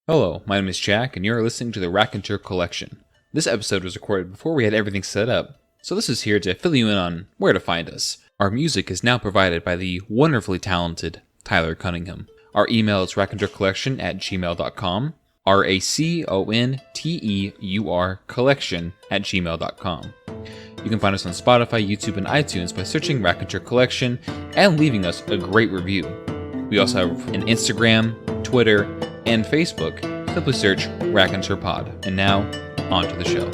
Hello, my name is Jack, and you're listening to the Raconteur collection. This episode was recorded before we had everything set up, so this is here to fill you in on where to find us. Our music is now provided by the wonderfully talented Tylercunningham. Our email is raconteurcollection@gmail.com, RACONTEUR collection@gmail.com. You can find us on Spotify, YouTube, and iTunes by searching Raconteur Collection and leaving us a great review. We also have an Instagram, Twitter, and Facebook. Simply search Raconteurpod. And now, on to the show.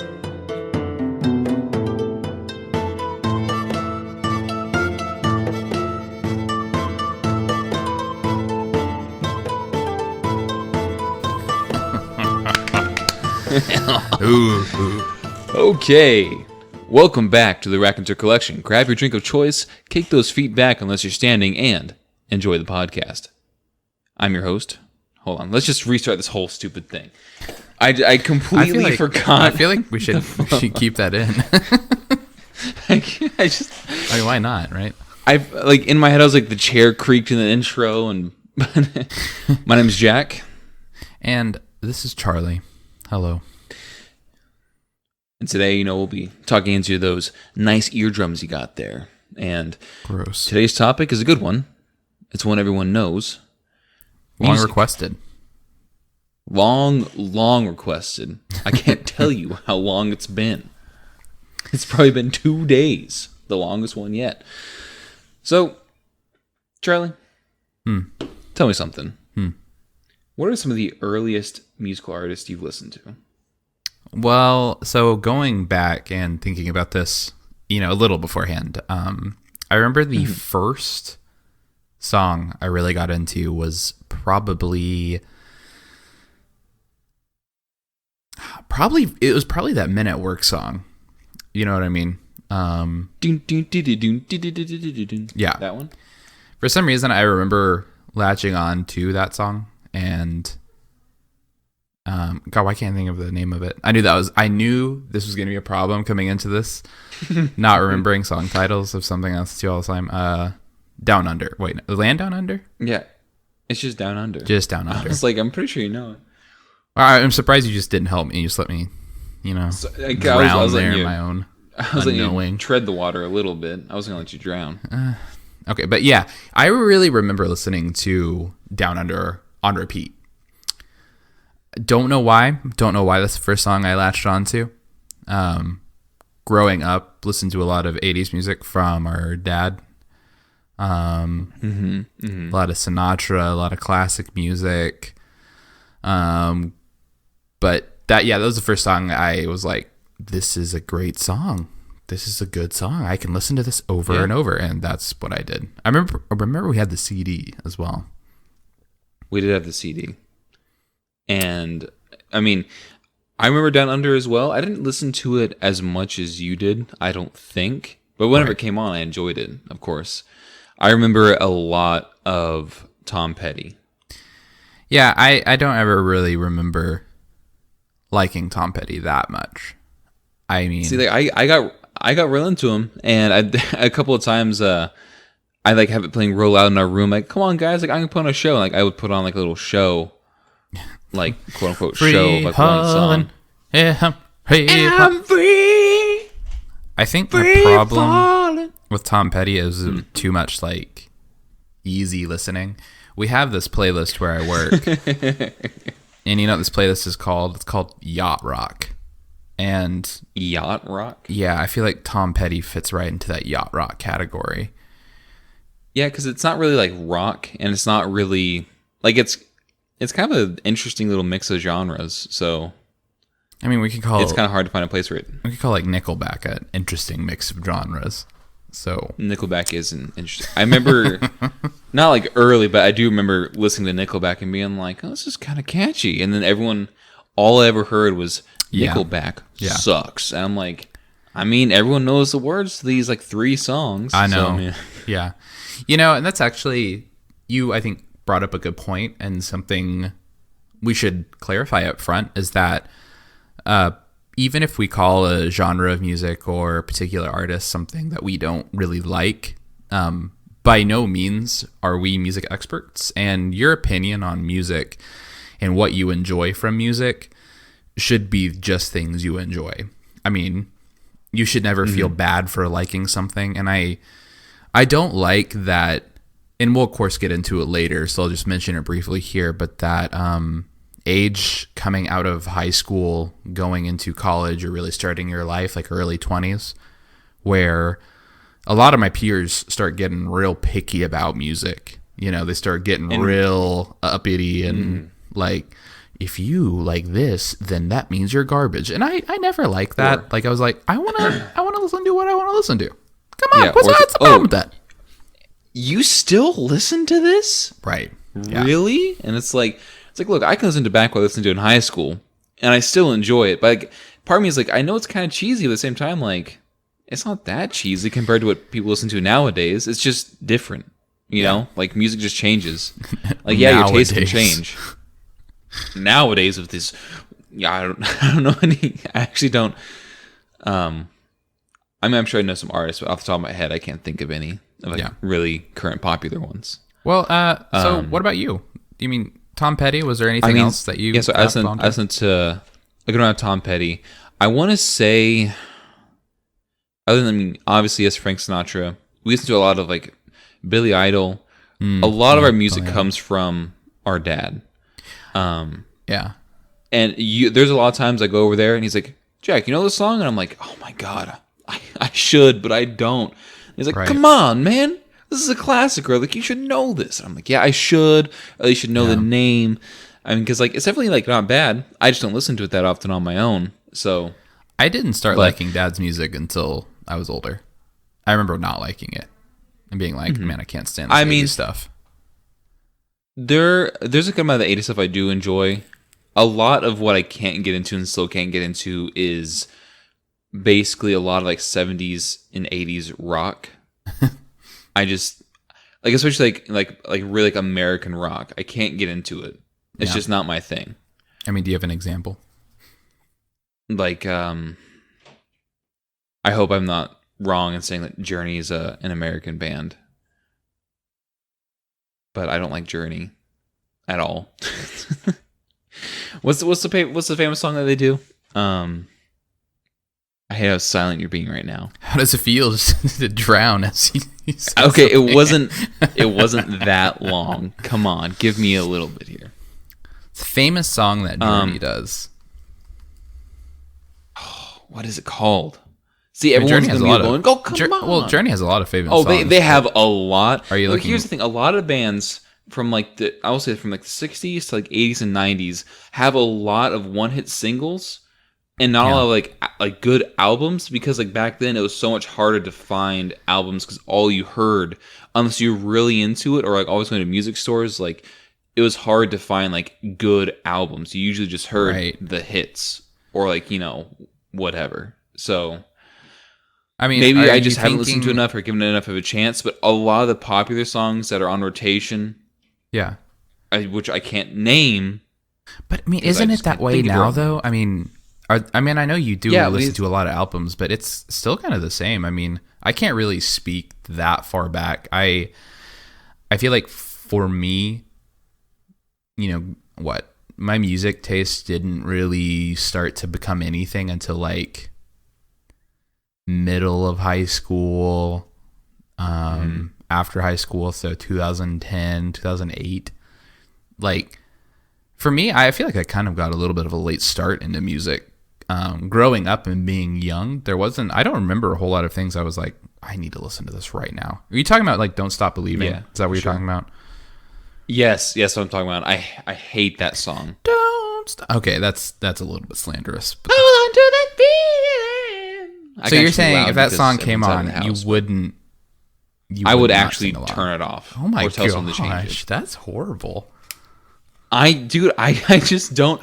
Okay, welcome back to the Raconteur Collection. Grab your drink of choice, kick those feet back unless you're standing, and enjoy the podcast. I'm your host. Hold on, let's just restart this whole stupid thing. I completely forgot. I feel like we should keep that in. I mean, why not, right? In my head I was like the chair creaked in the intro, and my name's Jack. And this is Charlie. Hello. And today, we'll be talking into those nice eardrums you got there. And gross. Today's topic is a good one. It's one everyone knows. Long requested. Long requested. I can't tell you how long it's been. It's probably been 2 days. The longest one yet. So, Charlie, tell me something. What are some of the earliest musical artists you've listened to? Well, so going back and thinking about this, a little beforehand, I remember the first song I really got into was probably that Men at Work song. You know what I mean? Yeah. That one? For some reason, I remember latching on to that song, and God, why can't I think of the name of it? I knew this was going to be a problem coming into this, not remembering song titles of something else to all the time. Down Under. Wait, Land Down Under? Yeah. It's just Down Under. Just Down Under. It's like, I'm pretty sure you know it. I'm surprised you just didn't help me. You just let me, drown there in my own unknowing. Tread the water a little bit. I was going to let you drown. Okay, but yeah, I really remember listening to Down Under on repeat. Don't know why. That's the first song I latched onto. Growing up, listened to a lot of 80s music from our dad. A lot of Sinatra, a lot of classic music. But that was the first song I was like, this is a great song. This is a good song. I can listen to this over and over. And that's what I did. I remember we had the CD as well. We did have the CD. And I remember Down Under as well. I didn't listen to it as much as you did, I don't think. But whenever it came on, I enjoyed it, of course. I remember a lot of Tom Petty. Yeah, I don't ever really remember liking Tom Petty that much. I mean, see, I got real into him, and a couple of times I have it playing real loud in our room. Like, come on, guys! Like, I'm gonna put on a show. Like, I would put on like a little show, like quote unquote show, like one song. I'm free. I think the problem with Tom Petty is too much like easy listening. We have this playlist where I work, and this playlist is called Yacht Rock. And Yacht Rock? Yeah, I feel like Tom Petty fits right into that Yacht Rock category. Yeah, because it's not really like rock, and it's not really like it's kind of an interesting little mix of genres. So, we could call it's kind of hard to find a place for it. We could call like Nickelback an interesting mix of genres. So Nickelback is an interesting. I remember not like early, but I do remember listening to Nickelback and being like, "Oh, this is kind of catchy." And then all I ever heard was Nickelback sucks. And I'm like, everyone knows the words to these like 3 songs. I know. So, yeah. And that's actually, I think, brought up a good point, and something we should clarify up front is that even if we call a genre of music or a particular artist something that we don't really like, by no means are we music experts, and your opinion on music and what you enjoy from music should be just things you enjoy. I mean, you should never feel bad for liking something. And I don't like that, and we'll of course get into it later, so I'll just mention it briefly here, but that age coming out of high school, going into college, or really starting your life, like early 20s, where a lot of my peers start getting real picky about music. You know, they start getting real uppity and like, if you like this, then that means you're garbage. And I never liked that. Like, I was like, I wanna listen to what I want to listen to. Come on, what's the problem with that? You still listen to this? Right. Really? And it's like, look, I can listen to back what I listened to in high school, and I still enjoy it. But like, part of me is like, I know it's kind of cheesy, but at the same time, like, it's not that cheesy compared to what people listen to nowadays. It's just different, you know? Like, music just changes. Like, your taste can change. Nowadays, with this, I don't know any. I actually don't. I mean, I'm sure I know some artists, but off the top of my head, I can't think of any really current popular ones. Well, so what about you? You mean Tom Petty? Was there anything else that you? Yeah, so I listened to. I don't have Tom Petty. I want to say, other than obviously, yes, Frank Sinatra. We listen to a lot of like Billy Idol. A lot of our music comes from our dad. And there's a lot of times I go over there and he's like, Jack, you know this song? And I'm like, oh my God, I should, but I don't. And he's like, come on, man. This is a classic, or like, you should know this. And I'm like, yeah, I should. Or you should know the name. I mean, because like, it's definitely like not bad. I just don't listen to it that often on my own. So I didn't start liking Dad's music until I was older. I remember not liking it and being like, man, I can't stand this 80s stuff. There's a good amount of the 80s stuff I do enjoy. A lot of what I can't get into and still can't get into is basically a lot of like 70s and 80s rock. I just like, especially like really like American rock. I can't get into it. It's just not my thing. I mean, do you have an example? Like, I hope I'm not wrong in saying that Journey is an American band. But I don't like Journey at all. What's the famous song that they do? I hate how silent you're being right now. How does it feel just to drown as he says okay, it wasn't that long. Come on, give me a little bit here. It's a famous song that Journey does. Oh, what is it called? See, everyone's going to be going, oh, come on. Well, Journey has a lot of famous songs. Oh, they have a lot. Are you looking? Here's the thing. A lot of bands from like I will say from like the 60s to like 80s and 90s have a lot of one-hit singles and not a lot of like good albums, because like back then it was so much harder to find albums because all you heard, unless you're really into it or like always going to music stores, like it was hard to find like good albums. You usually just heard the hits or like, you know, whatever. So I mean, maybe I just haven't listened to enough or given it enough of a chance, but a lot of the popular songs that are on rotation, which I can't name. But I mean, isn't it that way now, though? I mean, I know you do listen to a lot of albums, but it's still kind of the same. I mean, I can't really speak that far back. I feel like for me, you know, my music taste didn't really start to become anything until like middle of high school, after high school, so 2010, 2008. Like, for me, I feel like I kind of got a little bit of a late start into music. Growing up and being young, I don't remember a whole lot of things I was like, I need to listen to this right now. Are you talking about like Don't Stop Believing? Yeah, is that what you're talking about? Yes, what I'm talking about. I hate that song. Don't stop. Okay, that's a little bit slanderous. But hold on to that feeling. So you're saying if that song came on, you wouldn't I would actually turn it off. Oh my or tell someone to change gosh, it. that's horrible. I just don't.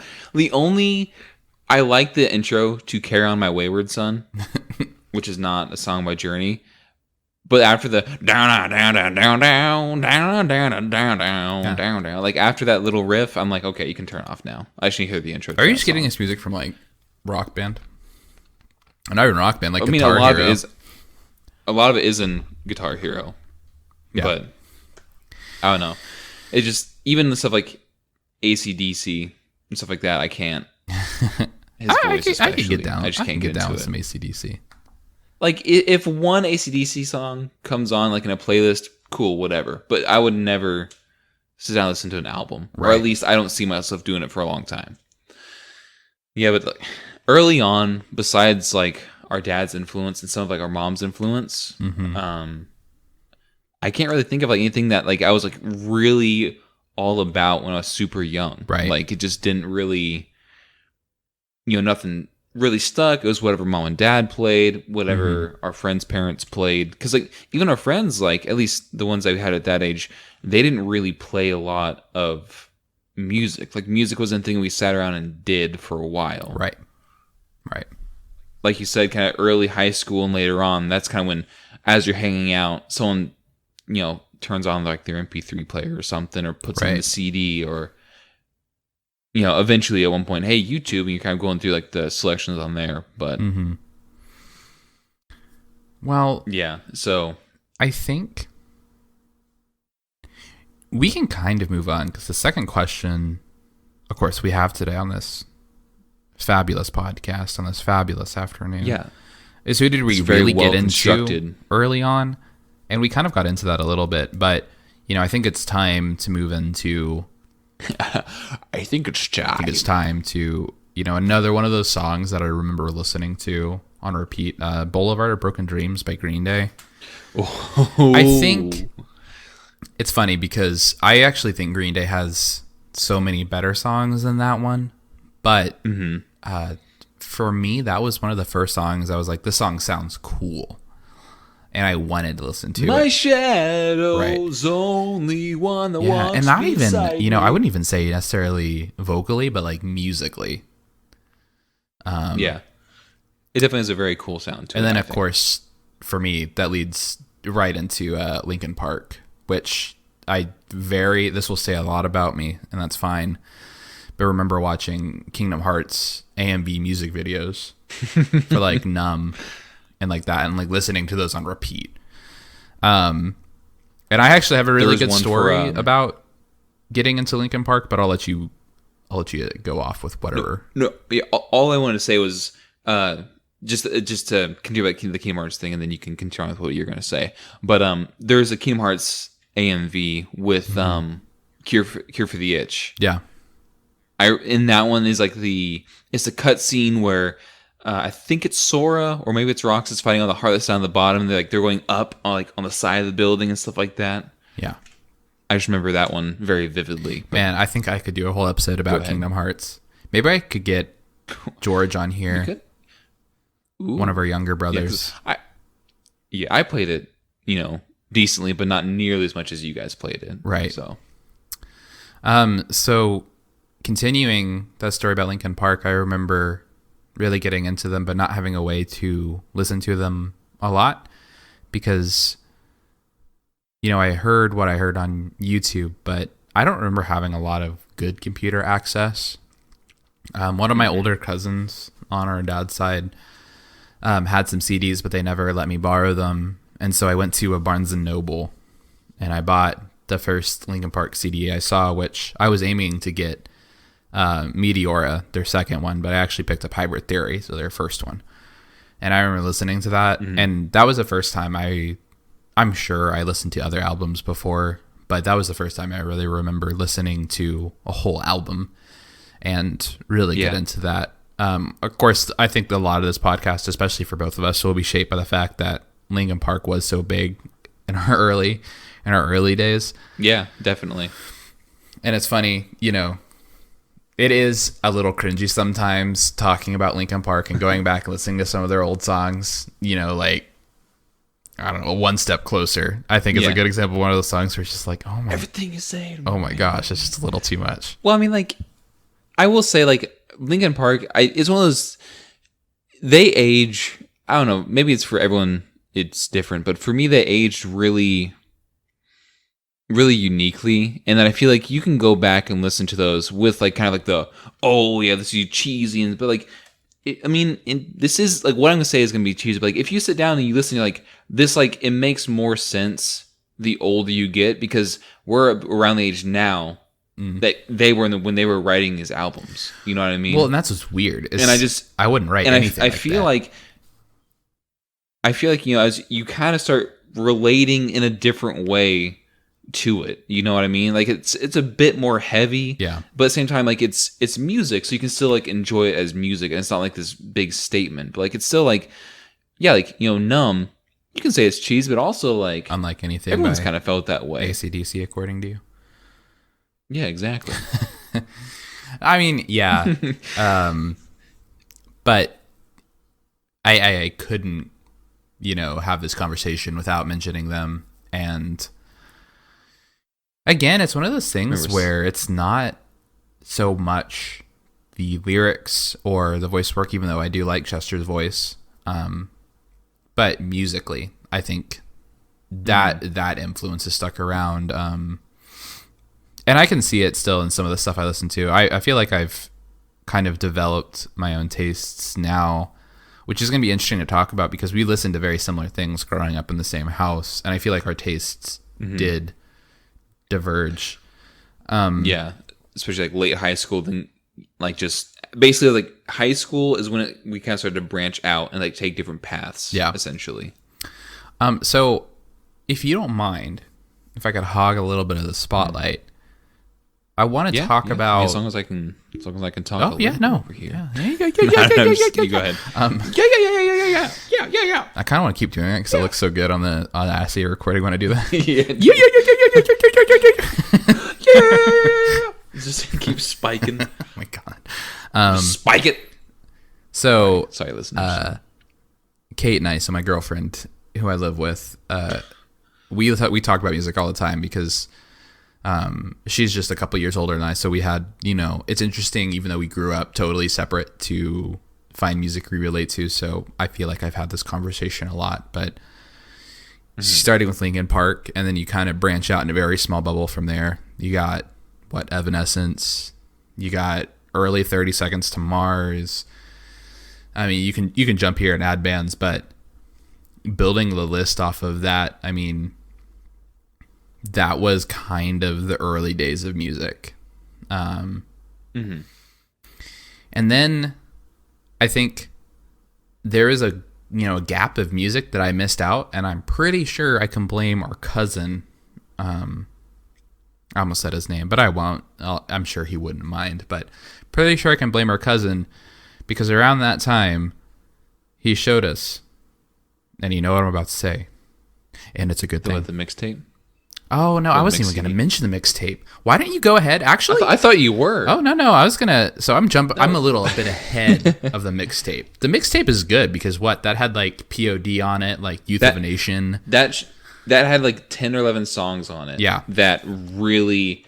I like the intro to Carry On My Wayward Son, which is not a song by Journey. But after the down, down, down, down, down, down, down, down, down, down, down, like after that little riff, I'm like, okay, you can turn off now. I just need to hear the intro. Are you just getting this music from like Rock Band? Not even Rock Band, like I mean, Guitar Hero. A lot of it is in Guitar Hero. Yeah. But I don't know. It just, even the stuff like ACDC and stuff like that, I can't. His I voice, can get down. I just can't get get down into with it. some ACDC. Like, if one ACDC song comes on, like, in a playlist, cool, whatever. But I would never sit down and listen to an album. Right. Or at least I don't see myself doing it for a long time. Yeah, but like, early on, besides, like, our dad's influence and some of, like, our mom's influence, I can't really think of, like, anything that, like, I was, like, really all about when I was super young. Right. Like, it just didn't really, nothing really stuck. It was whatever mom and dad played, whatever our friends' parents played. Because, like, even our friends, like, at least the ones I had at that age, they didn't really play a lot of music. Like, music wasn't a thing we sat around and did for a while. Right. Like you said, kind of early high school and later on, that's kind of when, as you're hanging out, someone, turns on, like, their MP3 player or something, or puts on the CD, or... eventually at one point, hey, YouTube, and you're kind of going through, like, the selections on there, but... Well... Yeah, so... I think we can kind of move on, because the second question, of course, we have today on this fabulous podcast, on this fabulous afternoon, is who did we really get into early on? And we kind of got into that a little bit, but, I think it's time to move into... I think it's time to, another one of those songs that I remember listening to on repeat, Boulevard of Broken Dreams by Green Day. Oh. I think it's funny because I actually think Green Day has so many better songs than that one. But for me, that was one of the first songs I was like, this song sounds cool. And I wanted to listen to My it. shadow's only one that walks and not even, me. I wouldn't even say necessarily vocally, but like musically. Yeah. It definitely has a very cool sound to it. And then, of course, for me, that leads right into Linkin Park, which this will say a lot about me, and that's fine. But I remember watching Kingdom Hearts AMV music videos for like Numb and like that, and like listening to those on repeat. And I actually have a really good story about getting into Linkin Park, but I'll let you go off with whatever. No, yeah, all I wanted to say was just to continue about the Kingdom Hearts thing, and then you can continue on with what you're going to say. But there's a Kingdom Hearts AMV with Cure for the Itch. Yeah. In that one is like it's a cut scene where I think it's Sora or maybe it's Roxas fighting on the heart that's down at the bottom. They're going up on the side of the building and stuff like that. Yeah. I just remember that one very vividly. Man, I think I could do a whole episode about Kingdom Hearts. Maybe I could get George on here. You could? Ooh. One of our younger brothers. Yeah, I played it, decently, but not nearly as much as you guys played it. Right. So continuing that story about Linkin Park, I remember really getting into them, but not having a way to listen to them a lot because, I heard what I heard on YouTube, but I don't remember having a lot of good computer access. One of my older cousins on our dad's side had some CDs, but they never let me borrow them. And so I went to a Barnes & Noble and I bought the first Linkin Park CD I saw, which I was aiming to get Meteora, their second one, but I actually picked up Hybrid Theory, so their first one. And I remember listening to that, and that was the first time I'm sure I listened to other albums before, but that was the first time I really remember listening to a whole album and really get into that. Of course, I think a lot of this podcast, especially for both of us, will be shaped by the fact that Linkin Park was so big in our early days. Yeah, definitely. And it's funny, it is a little cringy sometimes talking about Linkin Park and going back and listening to some of their old songs, like, I don't know, One Step Closer, I think is a good example of one of those songs where it's just like, oh my, everything you say. Oh my gosh, it's just a little too much. Well, I mean, like, I will say, like, Linkin Park, it's one of those, they age, I don't know, maybe it's for everyone, it's different, but for me, they aged really, really uniquely, and then I feel like you can go back and listen to those with, like, kind of like this is cheesy, but, like, this is, like, what I'm going to say is going to be cheesy, but, like, if you sit down and you listen to, like, this, like, it makes more sense the older you get, because we're around the age now that they were when they were writing his albums. You know what I mean? Well, and that's what's weird. I wouldn't write and anything. I feel like as you kind of start relating in a different way to it, you know what I mean? Like it's a bit more heavy, yeah. But at the same time, like it's music, so you can still like enjoy it as music, and it's not like this big statement. But like it's still like, yeah, like Numb. You can say it's cheese, but also like unlike anything, everyone's kind of felt that way. ACDC, according to you. Yeah, exactly. I mean, yeah, but I couldn't, have this conversation without mentioning them. And again, it's one of those things where it's not so much the lyrics or the voice work, even though I do like Chester's voice. But musically, I think that influence has stuck around. And I can see it still in some of the stuff I listen to. I feel like I've kind of developed my own tastes now, which is going to be interesting to talk about because we listened to very similar things growing up in the same house. And I feel like our tastes did diverge. Yeah, especially like late high school. Then like just basically like high school is when we kind of started to branch out and like take different paths. Yeah, essentially. So if you don't mind, if I could hog a little bit of the spotlight, I want to talk about as long as I can talk. Oh yeah, no. Over here. Yeah. You go ahead. Yeah. I kind of want to keep doing it because it looks so good on the Audacity recording when I do that. Yeah. Just keep spiking. Oh my god. Spike it. So sorry, listeners. Kate and I, so my girlfriend who I live with, we talk about music all the time because she's just a couple years older than I. So we had, it's interesting, even though we grew up totally separate, to find music we relate to. So I feel like I've had this conversation a lot, but starting with Linkin Park, and then you kind of branch out in a very small bubble from there. You got Evanescence, you got early 30 Seconds to Mars. I mean, you can jump here and add bands, but building the list off of that, I mean, that was kind of the early days of music. And then I think there is a gap of music that I missed out, and I'm pretty sure I can blame our cousin. I almost said his name, but I won't. I'm sure he wouldn't mind, but pretty sure I can blame our cousin because around that time he showed us, and you know what I'm about to say, and it's a good thing. The mixtape? Oh, no, I wasn't even going to mention the mixtape. Why don't you go ahead? Actually, I thought you were. Oh, no, I was going to. So I'm a little bit ahead of the mixtape. The mixtape is good because that had like POD on it, like Youth of a Nation. That had like 10 or 11 songs on it. Yeah. That really,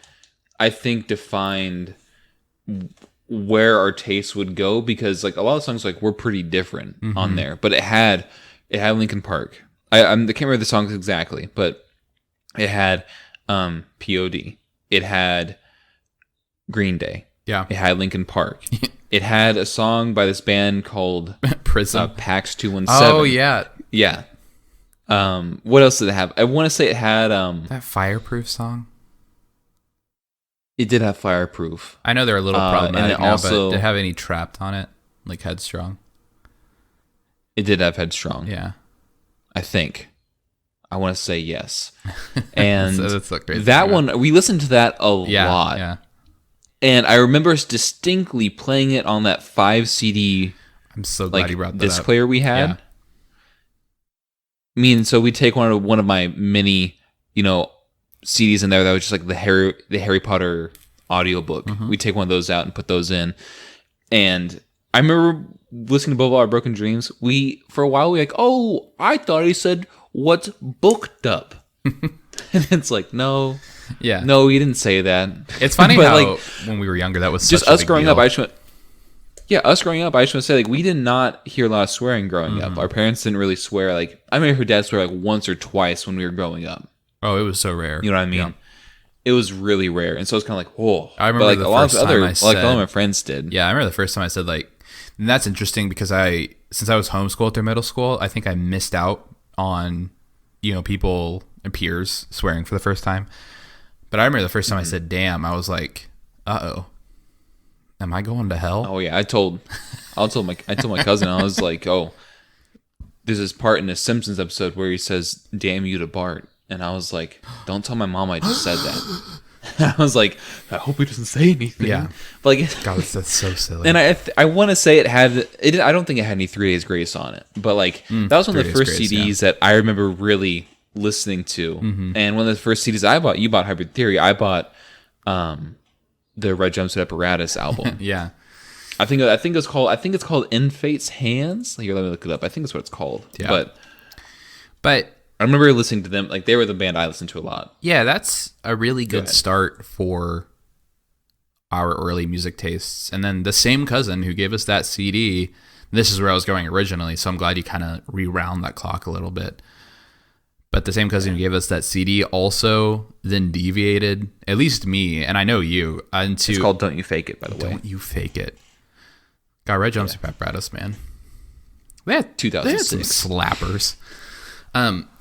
I think, defined where our tastes would go because like a lot of songs like were pretty different on there. But it had Linkin Park. I can't remember the songs exactly, but it had POD. It had Green Day. Yeah. It had Linkin Park. It had a song by this band called Prism. Pax 217. Oh, yeah. Yeah. What else did it have? I want to say it had that Fireproof song. It did have Fireproof. I know they're a little problematic and now, also, but did it have any Trapped on it? Like Headstrong? It did have Headstrong. Yeah. I think. I want to say yes. And so that's that one, we listened to that a lot. Yeah. And I remember us distinctly playing it on that 5 CD I'm so glad you brought that disc up. player we had. Yeah. So we take one of my mini, CDs in there that was just like the Harry Potter audiobook. We take one of those out and put those in. And I remember listening to Both Our Broken Dreams. For a while, we oh, I thought he said, "What's booked up?" And it's like, no, he didn't say that. It's funny how when we were younger, that was just such a us big growing deal. up. Us growing up, I just want to say, we did not hear a lot of swearing growing up. Our parents didn't really swear. I remember her dad swear once or twice when we were growing up. Oh, it was so rare. You know what I mean? Yeah. It was really rare, and so it's kind of whoa. I remember the first time I said, a lot of my friends did. Yeah, I remember the first time I said and that's interesting because since I was homeschooled through middle school, I think I missed out on, people and peers swearing for the first time. But I remember the first time I said damn, I was like, uh-oh. Am I going to hell? Oh yeah, I told my cousin, I was like, oh, there's this part in the Simpsons episode where he says damn you to Bart, and I was like, don't tell my mom I just said that. I was like, I hope he doesn't say anything. Yeah. But like, God, that's so silly. and I want to say I don't think it had any 3 Days Grace on it, but like that was one of the 3 Days first Grace, CDs that I remember really listening to. And one of the first CDs I bought, you bought Hybrid Theory, I bought the Red Jumpsuit Apparatus album. Yeah. I think it's called In Fate's Hands. Here, let me look it up. I think that's what it's called. Yeah. But I remember listening to them. Like, they were the band I listened to a lot. yeah, that's a really good start for our early music tastes. And then the same cousin who gave us that CD, this is where I was going originally, so I'm glad you kind of rewound that clock a little bit. But the same cousin who gave us that CD also then deviated, at least me, and I know you, into... It's called Don't You Fake It, by the way. Don't You Fake It. God, Red Jumpsuit Apparatus, man. They had 2006. some slappers.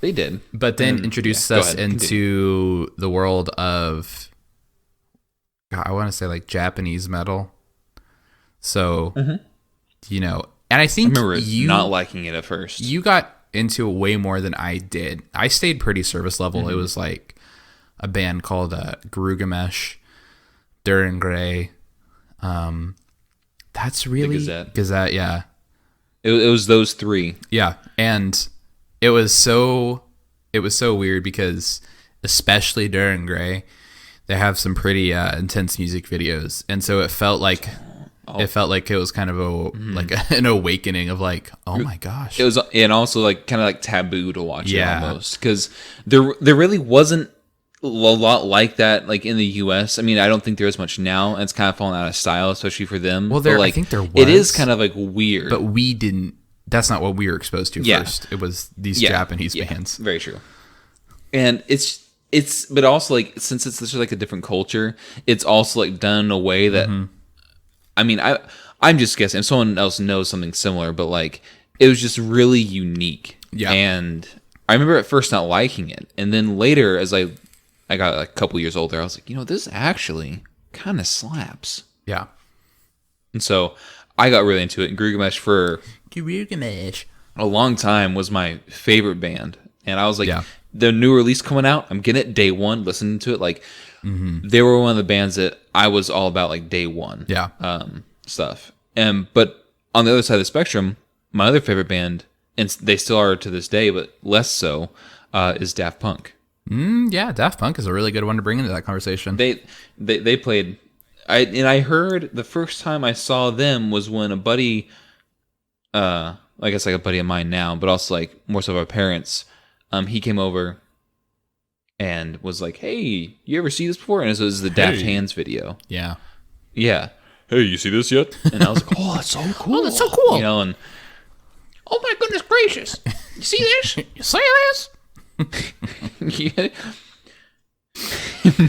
They did. But then introduced us into the world of, God, I want to say like Japanese metal. So, you know, and I think I remember not liking it at first. You got into it way more than I did. I stayed pretty surface level. It was like a band called Garugamesh, Duran Gray. That's really Gazette, yeah. It was those 3. Yeah, and it was so weird because especially Duran Gray, they have some pretty intense music videos, and so it felt like it was kind of an awakening of like, oh my gosh. It was, and also like kind of like taboo to watch it almost, because there really wasn't a lot like that like in the US. I mean, I don't think there is much now, and it's kind of fallen out of style, especially for them. Well, I think there was. It is kind of like weird, but we didn't. That's not what we were exposed to first. It was these Japanese bands. Very true. And it's but also like, since it's such like a different culture, it's also like done in a way that I mean, I'm just guessing if someone else knows something similar, but like it was just really unique. Yeah. And I remember at first not liking it, and then later as I got like a couple years older, I was like, this actually kind of slaps. Yeah. And so I got really into it, and Garugamesh for a long time was my favorite band. And I was like, the new release coming out, I'm getting it day one, listening to it. Like, they were one of the bands that I was all about, like, day one stuff. But on the other side of the spectrum, my other favorite band, and they still are to this day, but less so, is Daft Punk. Yeah, Daft Punk is a really good one to bring into that conversation. They played... I heard the first time I saw them was when a buddy... I guess like a buddy of mine now, but also like more so of our parents, he came over and was like, hey, you ever see this before? And it was the Daft Hands video. Yeah. Hey, you see this yet? And I was like, oh, that's so cool. Oh, that's so cool. You know, and oh my goodness gracious. You see this? You see this? Yeah.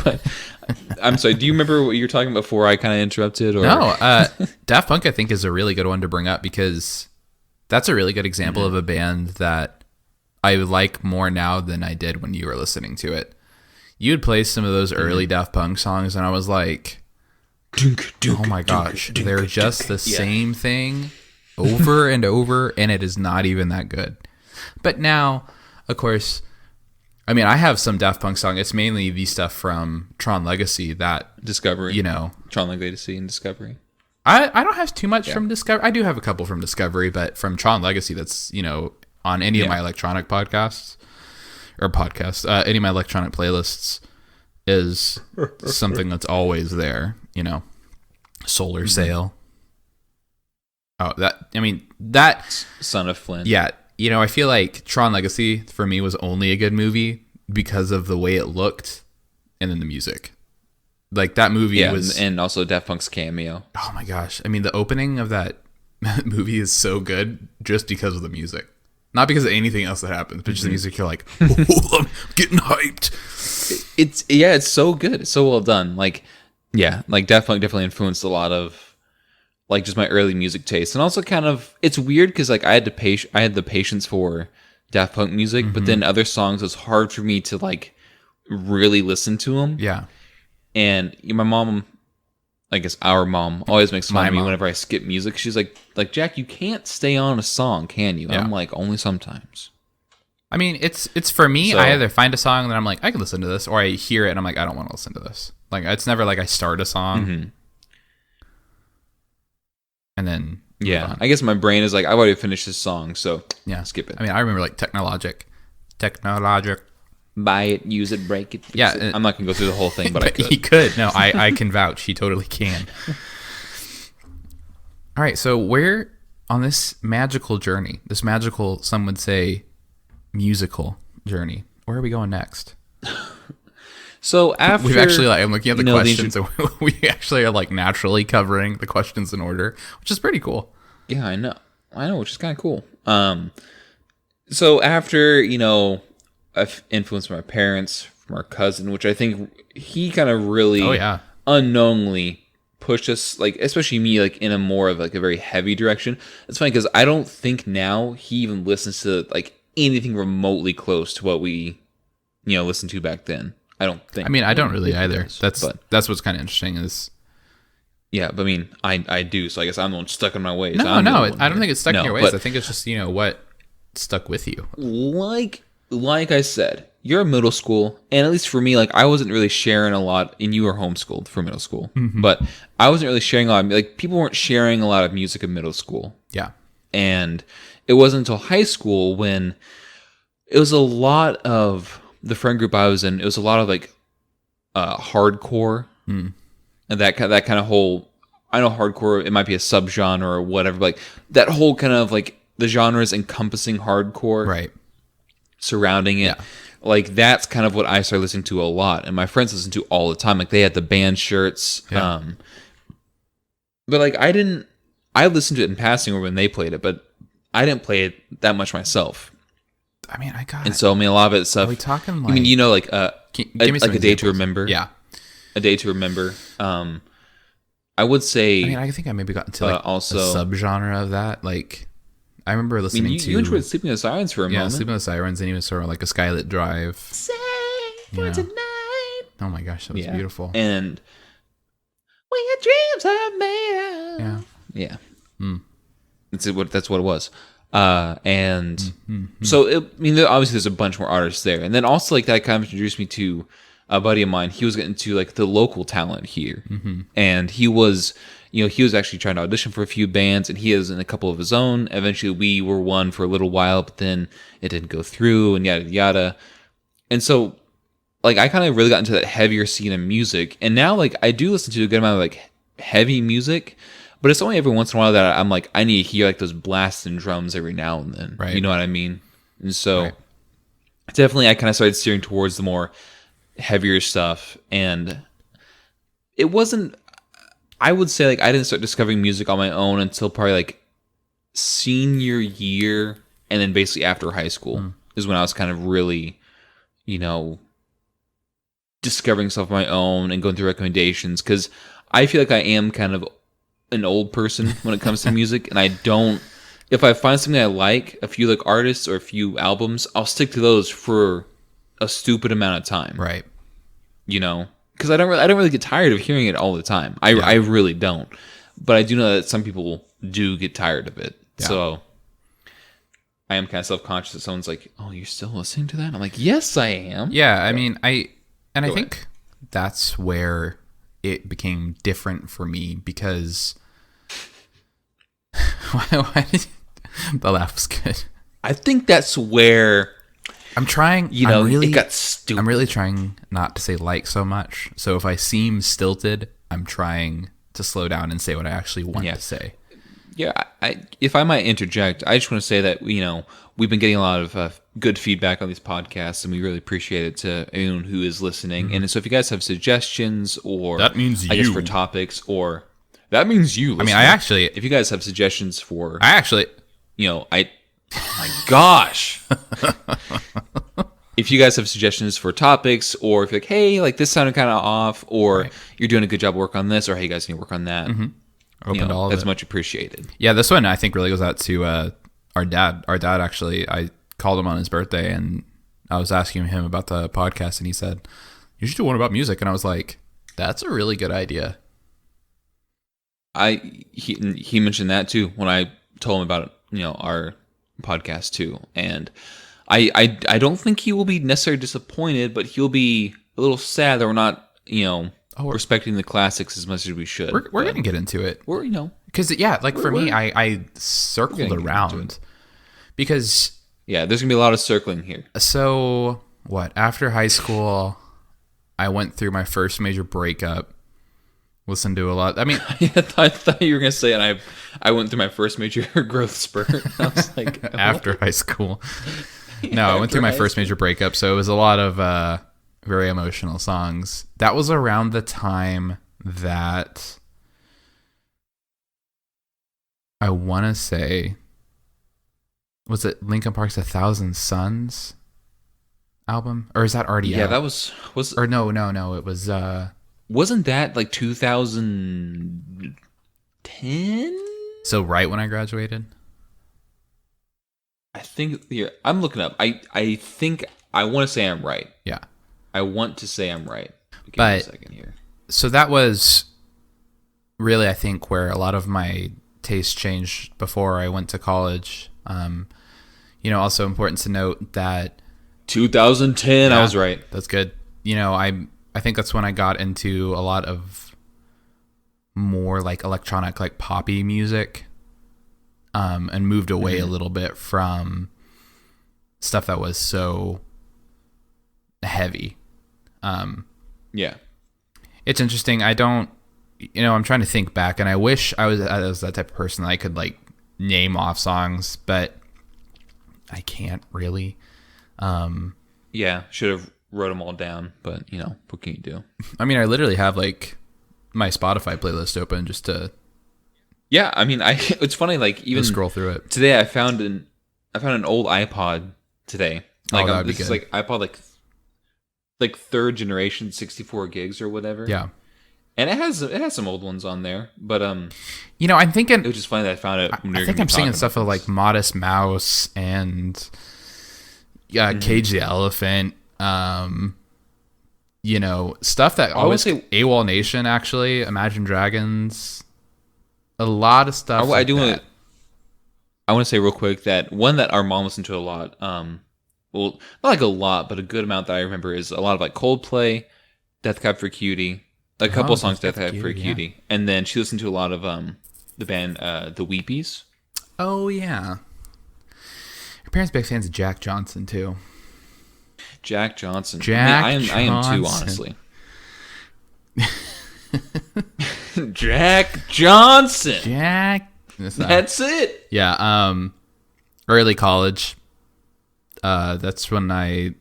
But I'm sorry, do you remember what you were talking about before I kind of interrupted? Or? No, Daft Punk I think is a really good one to bring up, because that's a really good example of a band that I like more now than I did when you were listening to it. You would play some of those early Daft Punk songs, and I was like, oh my gosh, they're just the same thing over and over, and it is not even that good. But now, of course, I mean, I have some Daft Punk song. It's mainly the stuff from Tron Legacy that... Discovery. You know. Tron Legacy and Discovery. I don't have too much from Discovery. I do have a couple from Discovery, but from Tron Legacy, that's, on any of my electronic podcasts, any of my electronic playlists is something that's always there, Solar Sail. Oh, that... Son of Flynn. Yeah. I feel like Tron Legacy, for me, was only a good movie because of the way it looked and then the music. Like, that movie was... and also Daft Punk's cameo. Oh, my gosh. I mean, the opening of that movie is so good just because of the music. Not because of anything else that happens, but just the music. You're like, oh, I'm getting hyped. It's so good. It's so well done. Like, Daft Punk definitely influenced a lot of, like, just my early music taste. And also kind of, it's weird because, like, I had the patience for Daft Punk music, but then other songs, it's hard for me to, like, really listen to them. Yeah. And my mom, I guess our mom, always makes fun of me mom. whenever I skip music. She's like, Jack, you can't stay on a song, can you? And I'm like, only sometimes. I mean, it's for me. So, I either find a song and then I'm like, I can listen to this, or I hear it and I'm like, I don't want to listen to this. Like, it's never like I start a song and then move on. I guess my brain is like, I've already finished this song, so skip it. I mean, I remember like Technologic. Buy it, use it, break it. Yeah, it. I'm not gonna go through the whole thing, but I could. He could. No, I can vouch. He totally can. All right, so where on this magical journey, this magical, some would say, musical journey, where are we going next? So after we've actually, like, I'm looking at the questions, and we actually are like naturally covering the questions in order, which is pretty cool. Yeah, I know, which is kind of cool. So after I've influenced my parents from our cousin, which I think he kind of really unknowingly pushed us, like especially me, like in a more of like a very heavy direction. It's funny because I don't think now he even listens to like anything remotely close to what we listened to back then. I don't think. I mean, I don't really either. That's what's kind of interesting is. Yeah, but I mean, I do. So I guess I'm the one stuck in my ways. No, I don't think it's stuck in your ways. I think it's just what stuck with you. Like I said, you're in middle school, and at least for me, like I wasn't really sharing a lot, and you were homeschooled for middle school, but I wasn't really sharing a lot. Like people weren't sharing a lot of music in middle school. Yeah, and it wasn't until high school when it was a lot of the friend group I was in. It was a lot of like hardcore, and that kind of whole. I know hardcore. It might be a subgenre or whatever, but like that whole kind of like the genres encompassing hardcore, right? Surrounding it, like that's kind of what I started listening to a lot, and my friends listened to all the time. Like they had the band shirts, but like I listened to it in passing or when they played it, but I didn't play it that much myself. I mean, and so I mean a lot of it stuff. Are we talking like? I mean, like give me some like a day to remember. Yeah, a day to remember. I would say. I mean, I think I maybe got into like also a subgenre of that. Like, I remember listening to. You enjoyed Sleeping with Sirens for a moment. Yeah, Sleeping with Sirens, and even sort of like a Skylit Drive. Save for tonight. Oh my gosh, that was beautiful. And when your dreams are made of. Yeah. That's what it was. And so obviously there's a bunch more artists there, and then also like that kind of introduced me to a buddy of mine. He was getting to like the local talent here, and he was actually trying to audition for a few bands, and he is in a couple of his own. Eventually we were one for a little while, but then it didn't go through, and yada yada. And so like I kind of really got into that heavier scene of music, and now like I do listen to a good amount of like heavy music. But it's only every once in a while that I'm like, I need to hear like those blasting drums every now and then. Right. You know what I mean? And so definitely I kind of started steering towards the more heavier stuff. And it wasn't, I would say like I didn't start discovering music on my own until probably like senior year. And then basically after high school is when I was kind of really, discovering stuff on my own and going through recommendations. Because I feel like I am kind of an old person when it comes to music, and I don't, if I find something I like, a few like artists or a few albums, I'll stick to those for a stupid amount of time, right? Because I don't really get tired of hearing it all the time. I really don't, but I do know that some people do get tired of it. So I am kind of self-conscious that someone's like, "Oh, you're still listening to that?" And I'm like, "Yes, I am." Yeah, I mean, I think that's where it became different for me because why did the laugh was good. I think that's where I'm trying. It got stupid. I'm really trying not to say like so much. So if I seem stilted, I'm trying to slow down and say what I actually want to say. Yeah, if I might interject, I just want to say that we've been getting a lot of good feedback on these podcasts, and we really appreciate it to anyone who is listening. And so, if you guys have suggestions, or that means I guess for topics, or that means you. Listening. I mean, if you guys have suggestions for, oh my gosh. If you guys have suggestions for topics, or if you're like, hey, like this sounded kind of off, or you're doing a good job of work on this, or hey, you guys need to work on that. Open to all of that's it. Much appreciated. Yeah, this one I think really goes out to our dad. Our dad actually, I called him on his birthday, and I was asking him about the podcast, and he said, "You should do one about music." And I was like, "That's a really good idea." He mentioned that too when I told him about our podcast too, and I don't think he will be necessarily disappointed, but he'll be a little sad that we're not respecting the classics as much as we should. We're gonna get into it. We're because for me, I circled around because there's gonna be a lot of circling here. So what? After high school, I went through my first major breakup. Listened to a lot. I mean, I thought you were gonna say, and I went through my first major growth spurt. I was like, after high school. No, I went through my first major breakup, so it was a lot of very emotional songs. That was around the time that I want to say, was it Linkin Park's "A Thousand Suns" album, or is that already out? Yeah, that was or no, it was. Wasn't that like 2010? So right when I graduated? I think I'm looking up. I think I want to say I'm right. Yeah. I want to say I'm right. Give me a second here. So that was really, I think, where a lot of my taste changed before I went to college. Also important to note that 2010, I was right. That's good. I think that's when I got into a lot of more like electronic, like poppy music, and moved away a little bit from stuff that was so heavy. It's interesting. I'm trying to think back, and I wish I was that type of person that I could like name off songs, but I can't really. Should have wrote them all down, but what can you do? I mean, I literally have like my Spotify playlist open just to. Yeah, I mean, it's funny. Like even scroll through it today, I found an old iPod today. Like this is like iPod like third generation, 64 gigs or whatever. Yeah, and it has some old ones on there, but I'm thinking it was just funny that I found it. I think I'm seeing stuff of like Modest Mouse and Cage the Elephant. Stuff that always say AWOL Nation, actually, Imagine Dragons, a lot of stuff. I want to say real quick that one that our mom listened to a lot. Well, not like a lot, but a good amount that I remember is a lot of like Coldplay, Death Cab for Cutie, a couple of songs Death Cab for Cutie, and then she listened to a lot of the band the Weepies. Oh yeah, her parents big fans of Jack Johnson too. Jack Johnson. I am too, honestly. Jack Johnson. That's it. Yeah. Early college. That's when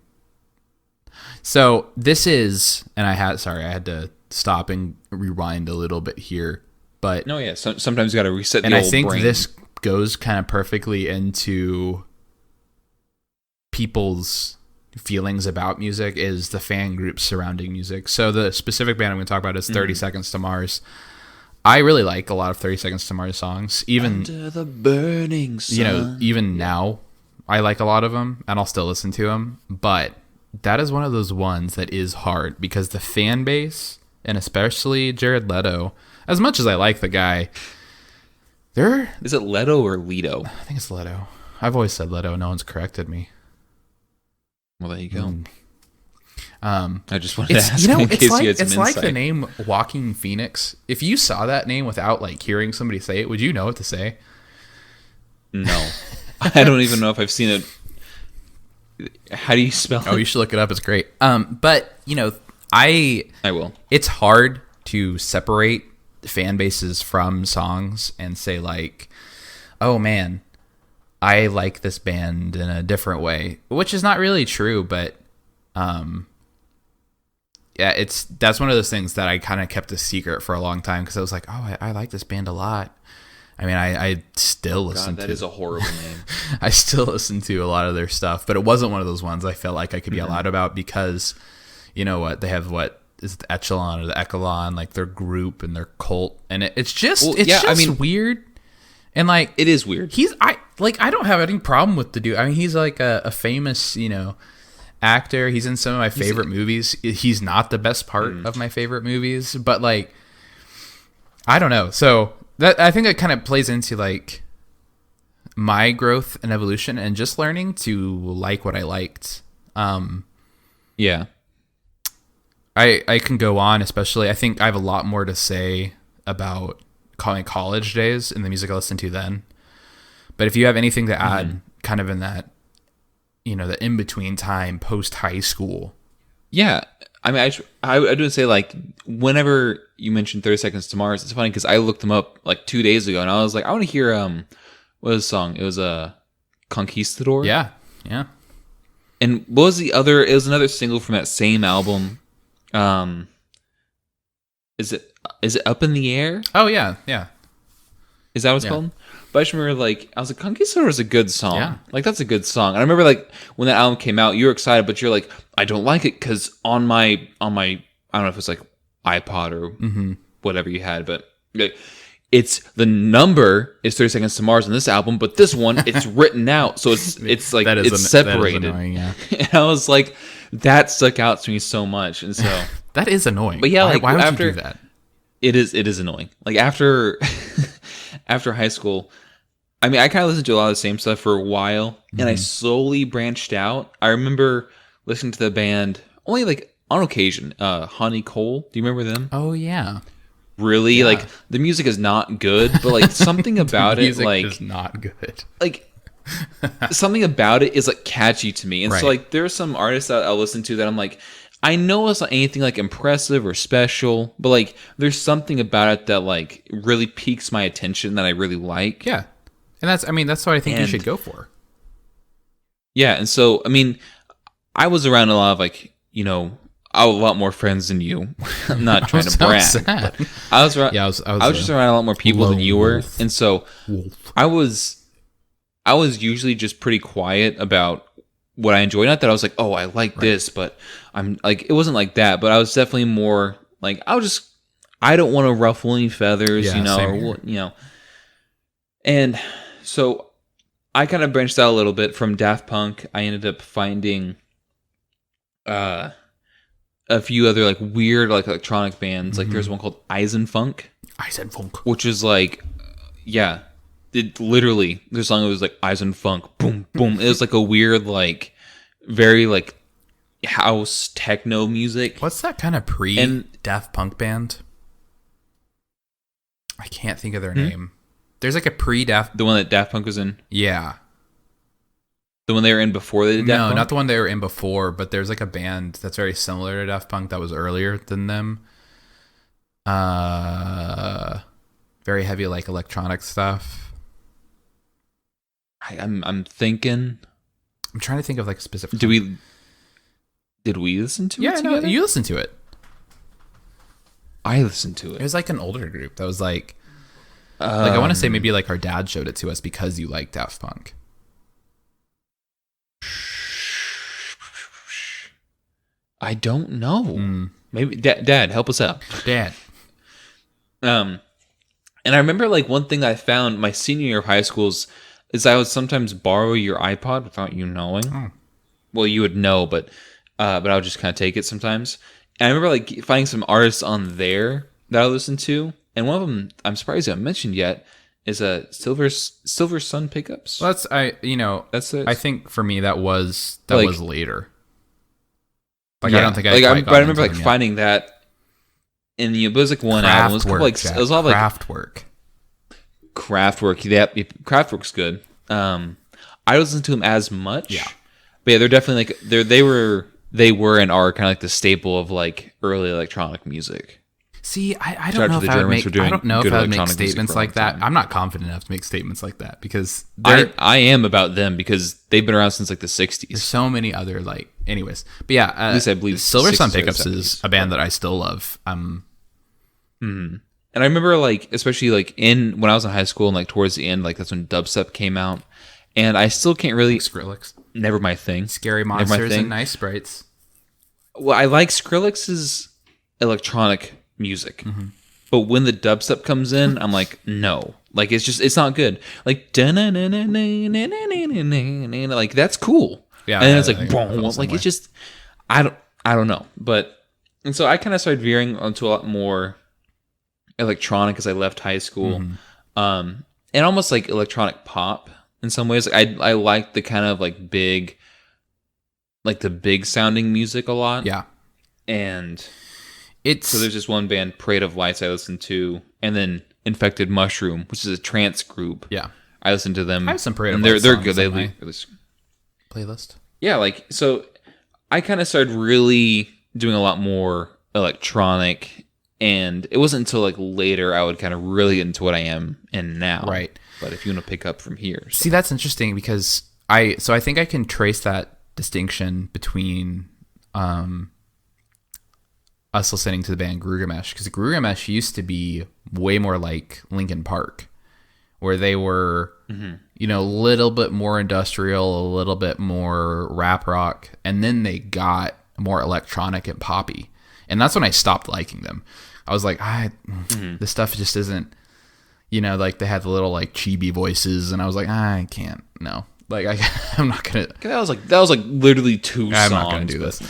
So this is, and I had to stop and rewind a little bit here, but no, yeah. Sometimes you got to reset the old brain. And I think this goes kind of perfectly into people's feelings about music is the fan groups surrounding music. So the specific band I'm going to talk about is 30 Seconds to Mars. I really like a lot of 30 Seconds to Mars songs. Even Under the Burning Sun. Even now, I like a lot of them, and I'll still listen to them. But that is one of those ones that is hard because the fan base, and especially Jared Leto, as much as I like the guy, is it Leto or Leto? I think it's Leto. I've always said Leto. No one's corrected me. Well, there you go. I just wanted to ask in case you had some insight. It's like the name Joaquin Phoenix. If you saw that name without like hearing somebody say it, would you know what to say? No. I don't even know if I've seen it. How do you spell it? Oh, you should look it up. It's great. But, I will. It's hard to separate fan bases from songs and say like, oh man, I like this band in a different way, which is not really true, but that's one of those things that I kind of kept a secret for a long time because I was like, oh, I like this band a lot. I mean, I still listen to... that is a horrible name. I still listen to a lot of their stuff, but it wasn't one of those ones I felt like I could be loud about because, you know what, they have is it the Echelon or the Echelon, like their group and their cult, and it's just weird. And like it is weird. I don't have any problem with the dude. I mean, he's like a famous, actor. He's in some of my favorite movies. He's not the best part of my favorite movies, but like, I don't know. So that, I think that kind of plays into like my growth and evolution and just learning to like what I liked. Yeah. I can go on, especially I think I have a lot more to say about my college days and the music I listened to then. But if you have anything to add kind of in that, you know, the in-between time post high school. Yeah. I mean, I do say, like, whenever you mentioned 30 Seconds to Mars, it's funny because I looked them up like 2 days ago and I was like, I want to hear, what was the song? It was Conquistador. Yeah. Yeah. And what was the other? It was another single from that same album. Is it Up in the Air? Oh yeah, yeah. Is that what it's called? But I just remember, like, I was like, Conquistador is a good song. Yeah. Like, that's a good song. And I remember, like, when that album came out, you were excited, but you're like, I don't like it because on my I don't know if it's like iPod or whatever you had, but like, it's the number is 30 Seconds to Mars on this album, but this one it's written out, so it's like it's separated. That is annoying, yeah. And I was like, that stuck out to me so much, and so that is annoying. But yeah, like, why would after, you do that? It is annoying. Like after after high school, I mean, I kind of listened to a lot of the same stuff for a while, and I slowly branched out. I remember listening to the band only like on occasion. Honey Cole, do you remember them? Oh yeah. Really, like the music is not good, but like something about it, like is not good. Like something about it is like catchy to me, and Right. so like there are some artists that I'll listen to that I'm like, I know it's not anything like impressive or special, but like there's something about it that like really piques my attention that I really like. Yeah, and that's what I think you And- should go for. Yeah, and so I mean, I was around a lot of like, you know, I have a lot more friends than you. I'm not trying to brag. Sad. But I was around. Yeah, I was just around a lot more people than you were, wolf. and so I was usually just pretty quiet about what I enjoy. Not that I was like, oh, I like this, but I'm like, it wasn't like that. But I was definitely more like, I don't want to ruffle any feathers, Yeah, you know, same or here. you know. And so I kind of branched out a little bit from Daft Punk. I ended up finding a few other like weird like electronic bands. Like there's one called Eisenfunk, which is like, yeah, it literally, their song was like Eisenfunk, boom, boom. It was like a weird, like very like house techno music. What's that kind of pre-Daft Punk band? I can't think of their name. There's like a pre-Daft... The one that Daft Punk was in? Yeah. The one they were in before they did Daft Punk? No, not the one they were in before, but there's like a band that's very similar to Daft Punk that was earlier than them. Very heavy like electronic stuff. I'm thinking... I'm trying to think of like a specific... Did we listen to it together? No, you listened to it. I listened to It it. was like an older group that was like I want to say maybe like our dad showed it to us because you liked Daft Punk. I don't know. Maybe Dad, help us out. Dad. And I remember like one thing I found my senior year of high school is I would sometimes borrow your iPod without you knowing. Oh. Well, you would know, but I would just kind of take it sometimes. And I remember like finding some artists on there that I listened to, and one of them I'm surprised I haven't mentioned yet is a Silver Sun Pickups. Well, That's it. I think for me that was Like- was later. Like Yeah. I don't think like, quite but I got remember into like them yet. finding that, and it was like one album. It was couple, like Jack. it was all like Kraftwerk. Kraftwerk. Yep, Kraftwerk's good. I don't listen to them as much. Yeah. But yeah, they're definitely like they were and are kind of like the staple of like early electronic music. See, I Shout don't out know to if the I would Germans make. for doing I don't know if good I would make electronic music statements for a long like that. time. I'm not confident enough to make statements like that because there I am about them because they've been around since like the there's 60s. so many other like. Anyways, but yeah, at least I believe Silver Sun 60s or Pickups is 70s. a band that I still love. And I remember like especially like when I was in high school and like towards the end, like that's when dubstep came out, and I still can't really. Skrillex, Never my thing. Scary Never my Monsters, thing. and Nice Sprites. Well, I like Skrillex's electronic music, but when the dubstep comes in, I'm like, no, like it's not good. Like like that's cool, Yeah, and then it's like, I boom, felt the like same it's just, I don't know, and so I kind of started veering onto a lot more electronic as I left high school, and almost like electronic pop in some ways. I like the kind of like big, like the big sounding music a lot. Yeah. And It's so there's this one band, Parade of Lights, I listened to, and then Infected Mushroom, which is a trance group. Yeah. I listened to them. I have some Parade of and Lights they're songs good. They on my release playlist. yeah, like so I kind of started really doing a lot more electronic, and it wasn't until like later I would kind of really get into what I am in now. Right. But if you want to pick up from here. So. See, that's interesting because I think I can trace that distinction between us listening to the band Grugamesh, because Grugamesh used to be way more like Linkin Park, where they were, a little bit more industrial, a little bit more rap rock, and then they got more electronic and poppy. And that's when I stopped liking them. I was like, this stuff just isn't, like they had the little like chibi voices, and I was like, I can't, no. Like I'm not gonna. That was like literally 2 songs. I'm not gonna do this.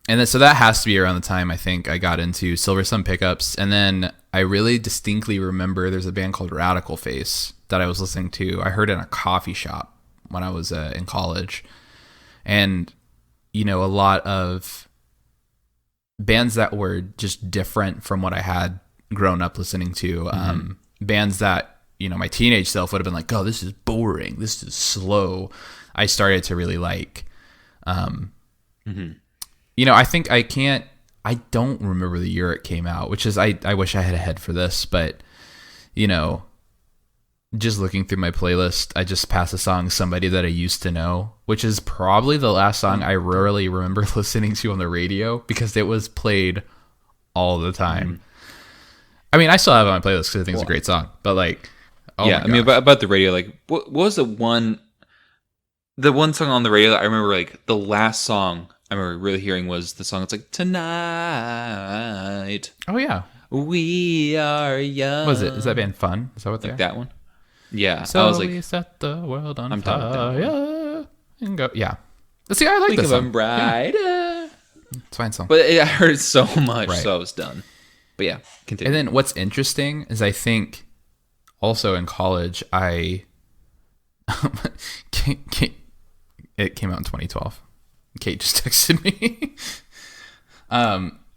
And then, so that has to be around the time I think I got into Silver Sun Pickups. And then I really distinctly remember there's a band called Radical Face that I was listening to. I heard in a coffee shop when I was in college. And, a lot of bands that were just different from what I had grown up listening to. Bands that, my teenage self would have been like, oh, this is boring. This is slow. I started to really like. I think I don't remember the year it came out, which is, I wish I had a head for this, but, just looking through my playlist, I just passed a song, Somebody That I Used to Know, which is probably the last song I rarely remember listening to on the radio because it was played all the time. I mean, I still have it on my playlist because I think it's a great song, but like, I mean, about the radio, like, what was the one song on the radio that I remember, like, the last song I remember really hearing was the song. It's like, Tonight. Oh yeah, we are young. What is it? Is that band Fun? Is that what like that one? Yeah. So I was like, we set the world on I'm fire. And go. Yeah. See, I like this song. Brighter. Yeah. It's a fine song. But I heard it so much, so I was done. But yeah, continue. And then what's interesting is I think also in college it came out in 2012. Kate just texted me.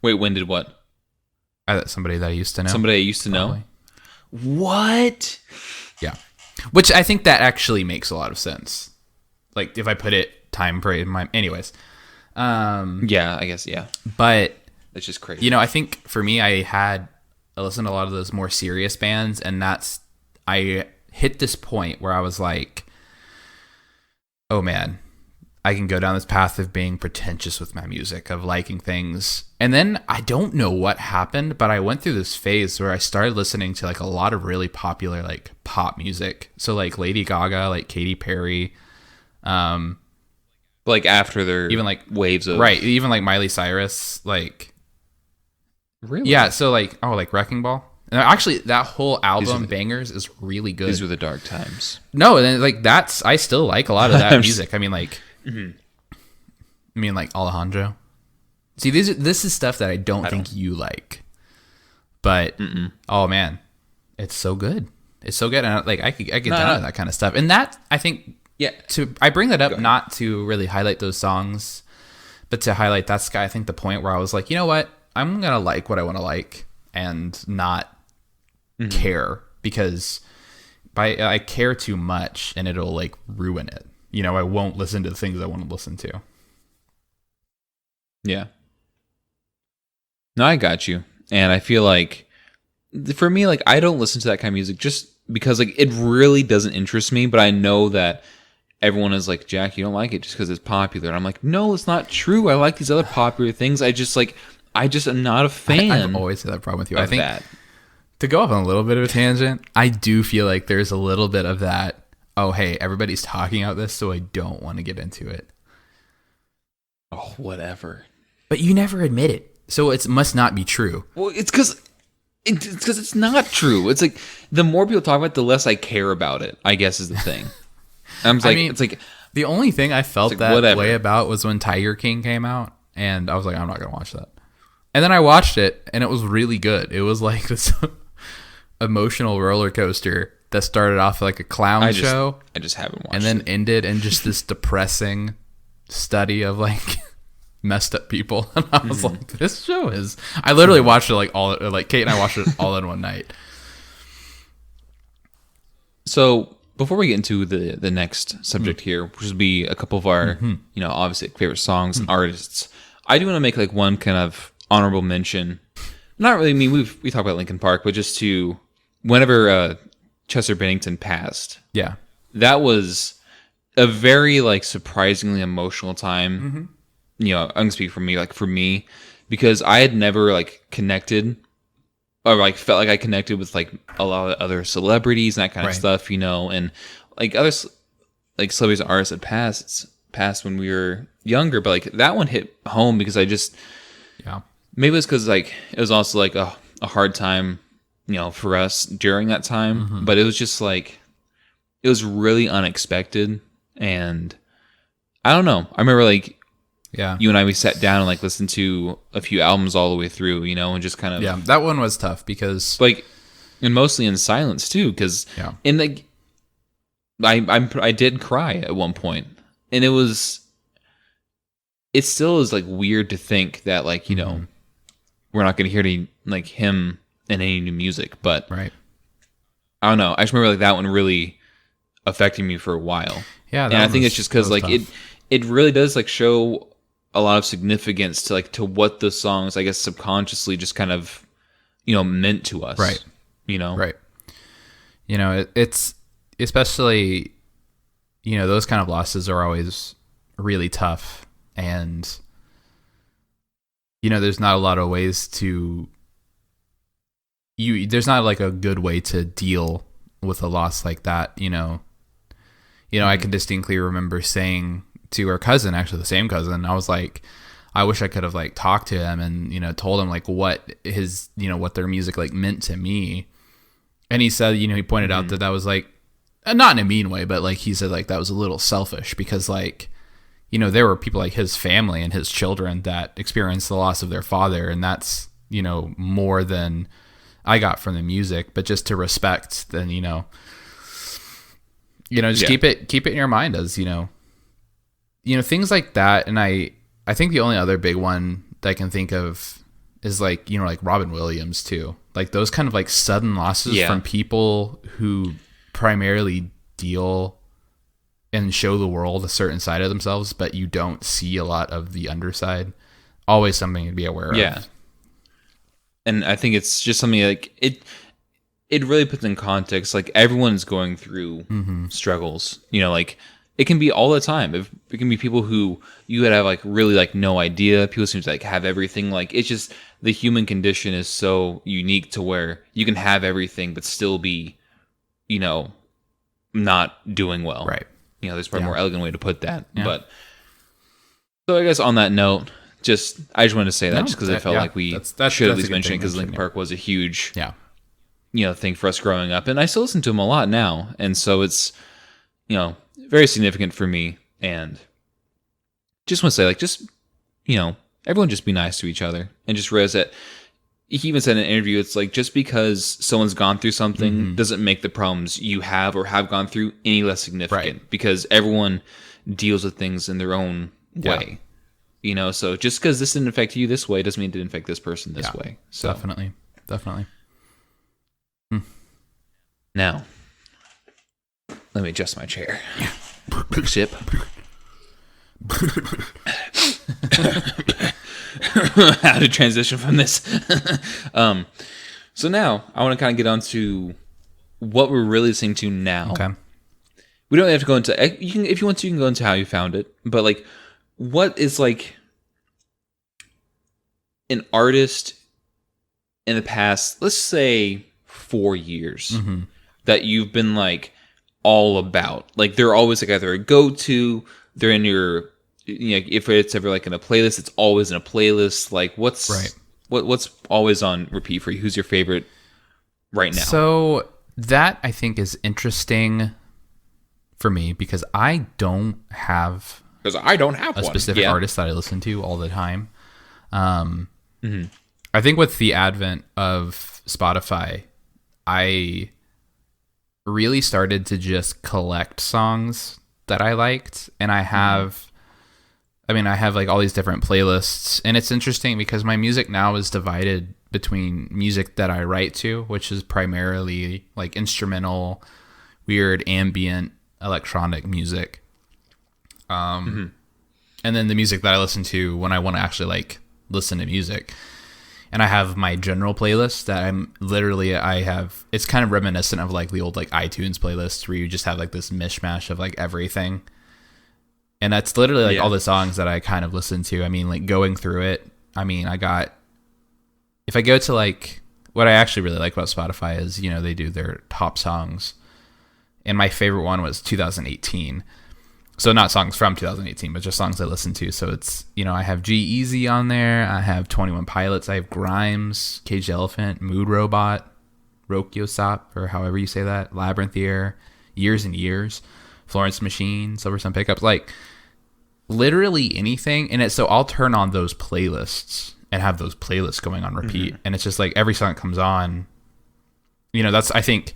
Wait, when did what? Somebody that I used to know. Somebody I used to know? What? Yeah. Which I think that actually makes a lot of sense. Like if I put it time frame in my... Anyways. Yeah, I guess, yeah. But... It's just crazy. I think for me, I listened to a lot of those more serious bands, and I hit this point where I was like, oh man, I can go down this path of being pretentious with my music, of liking things. And then I don't know what happened, but I went through this phase where I started listening to like a lot of really popular like pop music. So like Lady Gaga, like Katy Perry, like after their even like waves of even like Miley Cyrus, like really, yeah. So like like Wrecking Ball. And actually, that whole album, Bangers, is really good. These were the dark times. No, and then like I still like a lot of that music. I mean, like, like Alejandro. See, this is stuff that I don't think you like, but oh man, it's so good. It's so good, and like I get down to that kind of stuff. And that I think, I bring that up not to really highlight those songs, but to highlight that's I think the point where I was like, you know what, I'm gonna like what I want to like and not care, because I care too much and it'll like ruin it. I won't listen to the things I want to listen to. Yeah. No, I got you. And I feel like for me, like I don't listen to that kind of music just because like it really doesn't interest me, but I know that everyone is like, Jack, you don't like it just because it's popular. And I'm like, no, it's not true. I like these other popular things. I just am not a fan. I've always had that problem with you. I think that. To go off on a little bit of a tangent, I do feel like there's a little bit of that, oh, hey, everybody's talking about this, so I don't want to get into it. Oh, whatever. But you never admit it, so it must not be true. Well, it's because it's not true. It's like the more people talk about it, the less I care about it, I guess is the thing. I'm like, it's like The only thing I felt like, that whatever. way about was when Tiger King came out, and I was like, I'm not gonna watch that. And then I watched it, and it was really good. It was like this emotional roller coaster that started off like a clown show. I just haven't watched and then it. ended in just this depressing study of like messed up people. And I was like, this show is. I literally watched it like Kate and I watched it all in one night. So before we get into the next subject here, which would be a couple of our, obviously favorite songs and artists, I do want to make like one kind of honorable mention. Not really. I mean, we talked about Linkin Park, but just to whenever Chester Bennington passed, Yeah. that was a very like surprisingly emotional time. I'm gonna speak for me, because I had never like connected or like felt like I connected with like a lot of other celebrities and that kind of stuff, and like other like celebrities and artists that passed when we were younger, but like that one hit home because I just maybe it's because like it was also like a hard time, for us during that time, but it was just like it was really unexpected, and I don't know. I remember like. Yeah. You and I, we sat down and like listened to a few albums all the way through, and just kind of. Yeah, that one was tough because. Like, and mostly in silence too, because in the. I did cry at one point, and it still is like weird to think that like, we're not going to hear any like him in any new music, but. Right. I don't know. I just remember like that one really affecting me for a while. Yeah. And I think it's just because like it really does like show a lot of significance to what the songs, I guess, subconsciously just kind of, meant to us. Right. Right. It's especially, those kind of losses are always really tough. And, there's not a lot of ways there's not like a good way to deal with a loss like that. I can distinctly remember saying to our cousin, actually the same cousin, I was like, I wish I could have like talked to him and told him like what his what their music like meant to me. And he said, he pointed out that was like not in a mean way, but like he said like that was a little selfish because like there were people like his family and his children that experienced the loss of their father, and that's more than I got from the music. But just to respect, then just keep it in your mind as things like that. And I think the only other big one that I can think of is like, like Robin Williams too. Like those kind of like sudden losses from people who primarily deal and show the world a certain side of themselves, but you don't see a lot of the underside. Always something to be aware of. Yeah. And I think it's just something like it really puts in context, like everyone's going through struggles, like it can be all the time. It can be people who you would have like really like no idea. People seem to like have everything. Like it's just the human condition is so unique to where you can have everything but still be, not doing well. Right. There's probably a more elegant way to put that. Yeah. But so I guess on that note, I just wanted to say that just because I felt like we should at least mention it, because Linkin Park was a huge thing for us growing up, and I still listen to them a lot now, and so it's very significant for me. And just want to say, like, just everyone just be nice to each other, and just realize that he even said in an interview, it's like just because someone's gone through something doesn't make the problems you have or have gone through any less significant, because everyone deals with things in their own way. So just because this didn't affect you this way doesn't mean it didn't affect this person this way. So definitely. Now, let me adjust my chair. Big sip. How to transition from this. So now I want to kind of get on to what we're really listening to now. Okay. We don't have to go into, if you want to, you can go into how you found it, but like, what is like an artist in the past, let's say 4 years, that you've been like all about? Like they're always like either a go-to, they're in your, if it's ever like in a playlist, it's always in a playlist. Like what's always on repeat for you? Who's your favorite right now? So that I think is interesting for me because I don't have a specific artist that I listen to all the time. I think with the advent of Spotify, I really started to just collect songs that I liked, and I have like all these different playlists, and it's interesting because my music now is divided between music that I write to, which is primarily like instrumental, weird ambient electronic music, and then the music that I listen to when I want to actually like listen to music. And I have my general playlist that it's kind of reminiscent of like the old like iTunes playlists where you just have like this mishmash of like everything. And that's literally like all the songs that I kind of listen to. I mean, like going through it, I mean, if I go to like, what I actually really like about Spotify is, you know, they do their top songs. And my favorite one was 2018. So not songs from 2018, but just songs I listened to. So it's, you know, I have G-Eazy on there. I have 21 Pilots. I have Grimes, Caged Elephant, Mood Robot, Rokyosop, or however you say that, Labyrinthier, Years and Years, Florence Machine, Silver Sun Pickups, like literally anything. And so I'll turn on those playlists and have those playlists going on repeat. And it's just like every song that comes on, you know, that's, I think,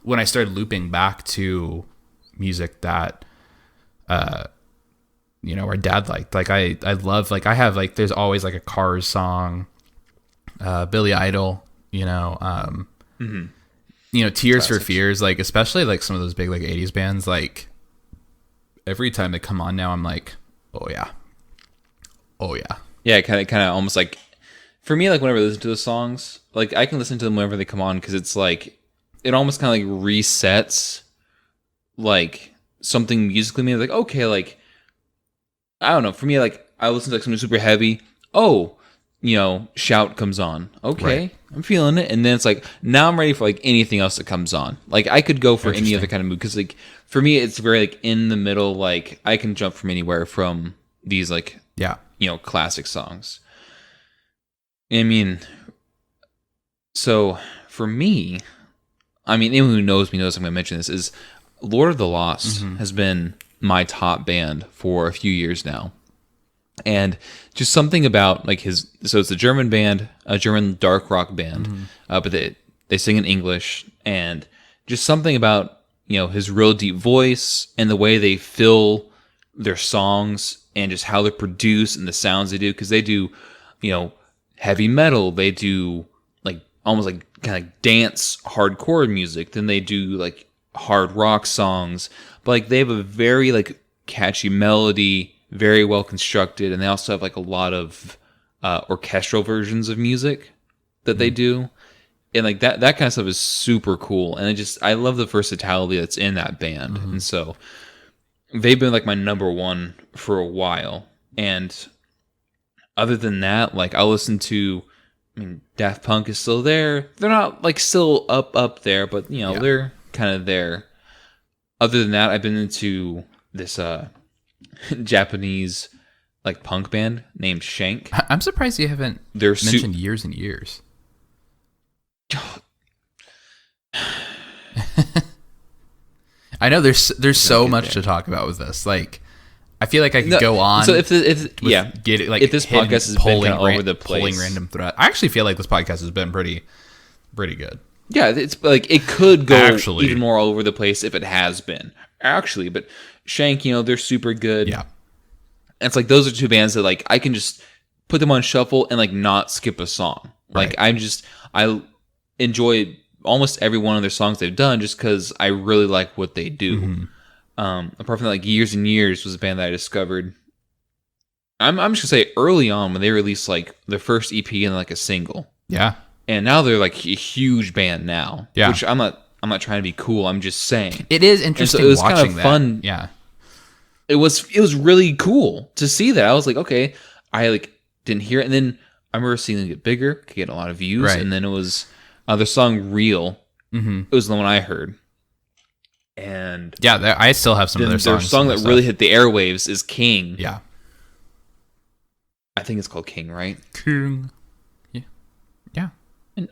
when I started looping back to music that, you know, our dad liked. Like I love, like I have like, there's always like a Cars song, Billy Idol, you know, you know, Tears for Fears, like especially like some of those big like 80s bands, like every time they come on now, I'm like, oh yeah. Yeah, kind of almost like, for me, like whenever I listen to the songs, like I can listen to them whenever they come on because it's like, it almost kind of like resets like something musically, maybe like, okay, like I don't know, for me, like I listen to like something super heavy, you know, Shout comes on, okay, right. I'm feeling it, and then it's like now I'm ready for like anything else that comes on. Like I could go for any other kind of mood because like for me it's very like in the middle, like I can jump from anywhere from these like you know, classic songs. I mean, so for me, I mean, anyone who knows me knows I'm going to mention this, is Lord of the Lost has been my top band for a few years now. And just something about like so it's a German band, a German dark rock band, but they sing in English, and just something about, you know, his real deep voice and the way they fill their songs and just how they're produced and the sounds they do, because they do, you know, heavy metal, they do like almost like kind of dance hardcore music, then they do like hard rock songs, but like they have a very like catchy melody, very well constructed, and they also have like a lot of orchestral versions of music that they do, and like that kind of stuff is super cool, and I love the versatility that's in that band. And so they've been like my number one for a while. And other than that, like I'll listen to, I mean, Daft Punk is still there. They're not like still up there, but you know, they're kind of there. Other than that, I've been into this Japanese like punk band named Shank. I'm surprised you haven't mentioned Years and Years. I know there's so much to talk about with this. Like, I feel like I could go on. So if this podcast has been kind of over the place, pulling random thread, I actually feel like this podcast has been pretty good. Yeah, it's like it could go even more all over the place if it has been actually. But Shank, you know, they're super good. Yeah, and it's like those are two bands that like I can just put them on shuffle and like not skip a song. Like I enjoy almost every one of their songs they've done just because I really like what they do. Apart from that, like Years and Years was a band that I discovered. I'm just gonna say early on when they released like their first EP and like a single. Yeah. And now they're like a huge band now. Yeah. Which I'm not trying to be cool. I'm just saying. It is interesting. So it was watching kind of fun. That. Yeah. It was really cool to see that. I was like, okay, I like didn't hear it, and then I remember seeing it get bigger, get a lot of views, and then it was their song "Real." It was the one I heard. And yeah, I still have some of their songs. Their song that really hit the airwaves is King. Yeah. I think it's called King, right? King. Yeah. Yeah. And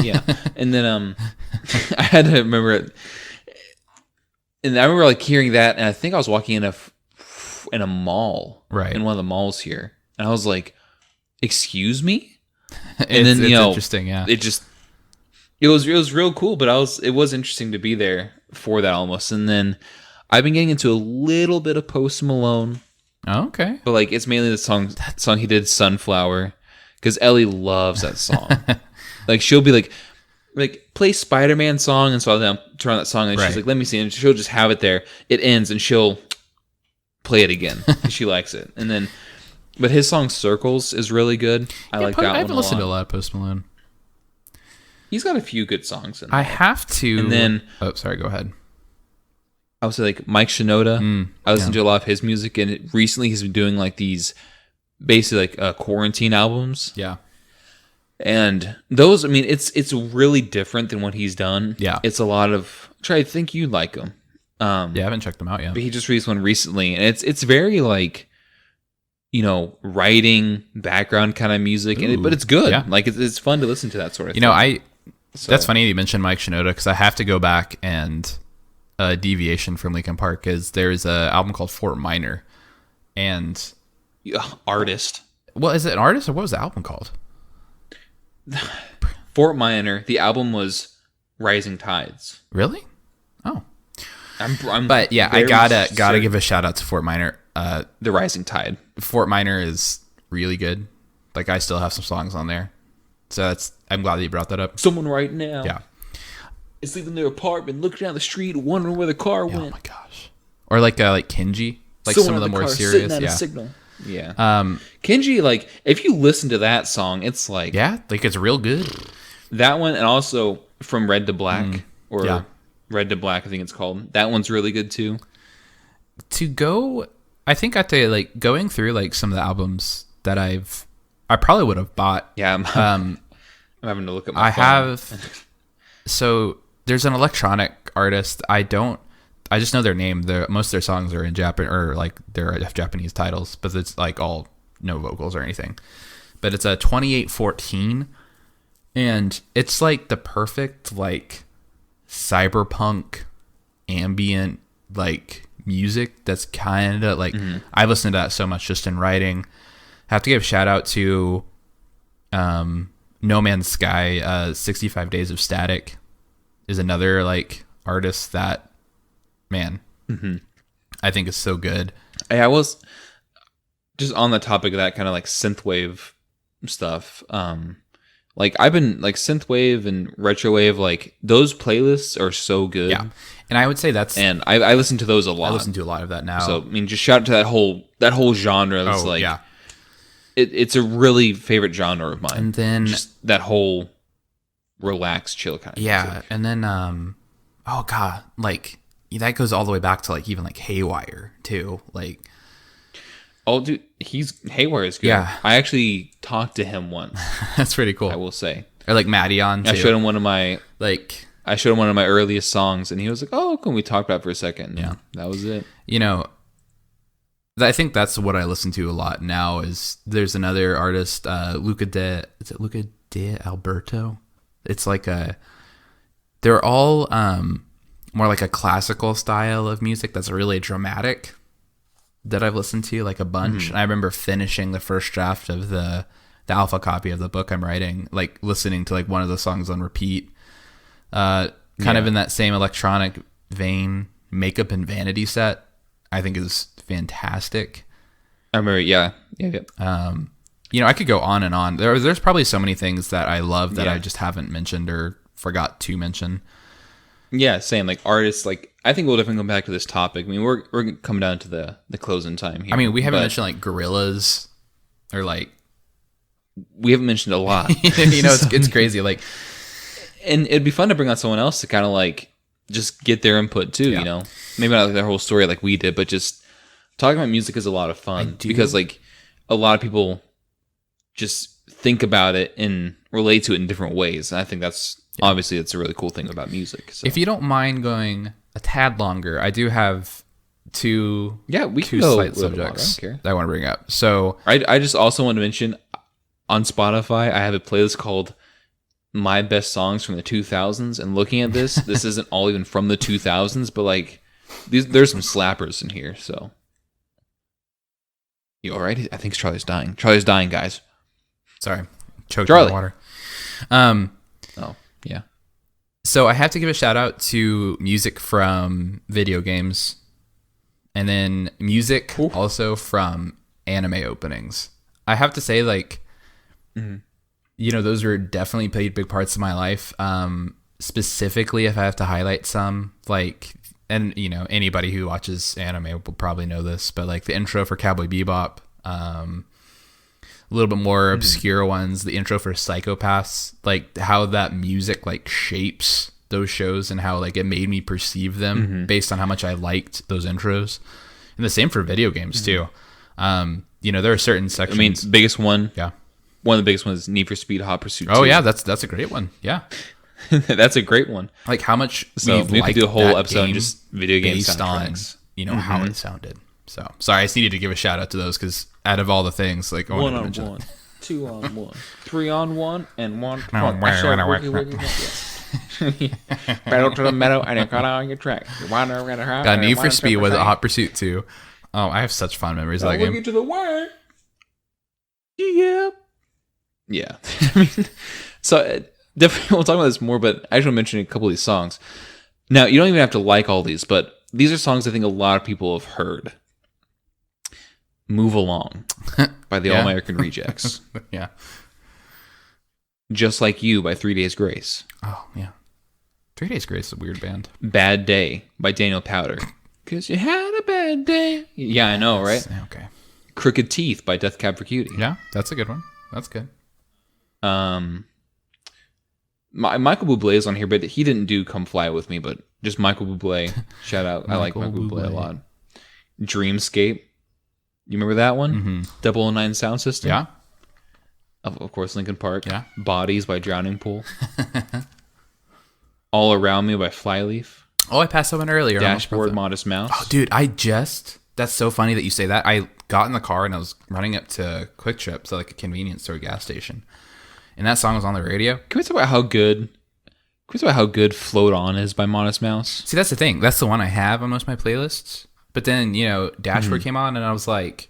yeah. And then I had to remember it. And I remember like hearing that, and I think I was walking in a mall, Right. in one of the malls here, and I was like, "Excuse me." And It's then interesting, yeah. It was real cool, but it was interesting to be there for that almost. And then I've been getting into a little bit of Post Malone, Oh, okay. but like it's mainly the song he did, Sunflower, because Ellie loves that song. Like she'll be like play Spider-Man song, and so I'll then turn on that song, and she's like, let me see, and she'll just have it there. It ends, and she'll play it again because she likes it. And then, but his song Circles is really good. I like that one. I haven't listened to a lot of Post Malone. He's got a few good songs in there. I have to. And then, oh, sorry, go ahead. I would say like Mike Shinoda. I listen to a lot of his music, and recently he's been doing like these basically like quarantine albums. Yeah. And those, I mean, it's really different than what he's done. Yeah. It's a lot of, I think you'd like him. Yeah, I haven't checked them out yet. But he just released one recently, and it's very like, writing background kind of music, but it's good. Yeah. Like it's fun to listen to that sort of thing. That's funny you mentioned Mike Shinoda, because I have to go back and deviation from Linkin Park is there's an album called Fort Minor, and artist. Well, is it an artist, or what was the album called? Fort Minor. The album was Rising Tides. Really? Oh. But yeah, I gotta give a shout out to Fort Minor. The Rising Tide. Fort Minor is really good. Like I still have some songs on there, so I'm glad that you brought that up. Someone right now, yeah, is leaving their apartment, looking down the street, wondering where the car went. Oh my gosh! Or like Kenji, like someone some of the more serious, yeah. Signal. Yeah. Kenji, like if you listen to that song, it's like it's real good. That one, and also From Red to Black Red to Black, I think it's called. That one's really good too. I think after like going through like some of the albums that I probably would have bought. Yeah, I'm having to look at my phone. So there's an electronic artist. I just know their name. Most of their songs are in Japan, or like they're Japanese titles, but it's like all no vocals or anything. But it's a 2814, and it's like the perfect like cyberpunk ambient like music that's kind of like I listened to that so much just in writing. I have to give a shout out to No Man's Sky. 65 Days of Static is another like artist that I think is so good. I was just on the topic of that kind of like synthwave stuff. Like I've been like synthwave and retrowave, like those playlists are so good. Yeah. And I would say and I listen to those a lot. I listen to a lot of that now. So I mean, just shout out to that whole genre. That's it's a really favorite genre of mine. And then just that whole relaxed, chill kind of music. And then oh god, like that goes all the way back to like even like Haywire too. Like oh dude, Haywire is good. Yeah. I actually talked to him once. That's pretty cool. I will say. Or like Meaty on too. I showed him one of my earliest songs, and he was like, "Oh, can we talk about it for a second?" Yeah, that was it. I think that's what I listen to a lot now. Is there's another artist, Luca de Alberto? It's like they're all more like a classical style of music that's really dramatic that I've listened to like a bunch. And I remember finishing the first draft of the alpha copy of the book I'm writing, like listening to like one of the songs on repeat. Kind of in that same electronic vein. Makeup and Vanity Set, I think is fantastic. I remember, yeah. I could go on and on. There's probably so many things that I love that I just haven't mentioned or forgot to mention. Yeah, same. Like artists, like I think we'll definitely come back to this topic. I mean, we're coming down to the closing time here. I mean, we haven't mentioned like Gorillaz or like we haven't mentioned a lot. It's crazy. Like, and it'd be fun to bring on someone else to kind of like just get their input too. Yeah. Maybe not like their whole story like we did, but just talking about music is a lot of fun because like a lot of people just think about it and relate to it in different ways. And I think that's obviously it's a really cool thing about music. So. If you don't mind going a tad longer, I do have two slight subjects that I want to bring up. So I just also want to mention on Spotify, I have a playlist called My Best Songs from the 2000s. And looking at this isn't all even from the 2000s, but like There's some slappers in here. So, you all right? I think Charlie's dying. Charlie's dying, guys. Sorry, choked Charlie. on water. Oh yeah. So I have to give a shout out to music from video games, and then music also from anime openings. I have to say, like, those are definitely played big parts of my life. Specifically, if I have to highlight some, like, and anybody who watches anime will probably know this, but like the intro for Cowboy Bebop, a little bit more obscure ones, the intro for Psychopaths, like how that music like shapes those shows and how like it made me perceive them based on how much I liked those intros. And the same for video games too. There are certain sections. I mean, biggest one. Yeah. One of the biggest ones is Need for Speed Hot Pursuit 2. Oh yeah, that's a great one. Yeah. That's a great one. Like how much we could do a whole episode on just video games based on how it sounded. So sorry, I just needed to give a shout out to those because out of all the things, like 1 on 1, 2 on 1, 3 on 1, and 1. Pedal to the meadow and you cut on your track. Got Need for Speed with a Hot Pursuit 2. Oh, I have such fond memories of that game. To the wire. Yeah. Yeah. I mean, so definitely we'll talk about this more, but I just want to mention a couple of these songs. Now, you don't even have to like all these, but these are songs I think a lot of people have heard. Move Along by the All American Rejects. Yeah. Just Like You by 3 Days Grace. Oh, yeah. 3 Days Grace is a weird band. Bad Day by Daniel Powder. Because you had a bad day. Yeah, I know, right? Okay. Crooked Teeth by Death Cab for Cutie. Yeah, that's a good one. That's good. Michael Bublé is on here, but he didn't do Come Fly With Me, but just Michael Bublé. Shout out. I like Michael Bublé a lot. Dreamscape. You remember that one? 009 Sound System? Yeah. Of course, Linkin Park. Yeah. Bodies by Drowning Pool. All Around Me by Flyleaf. Oh, I passed that one earlier. Dashboard Modest Mouse. Oh, dude, that's so funny that you say that. I got in the car and I was running up to Quick Trip, so like a convenience store gas station. And that song was on the radio. Can we talk about how good Float On is by Modest Mouse? See, that's the thing. That's the one I have on most of my playlists. But then, Dashboard came on and I was like,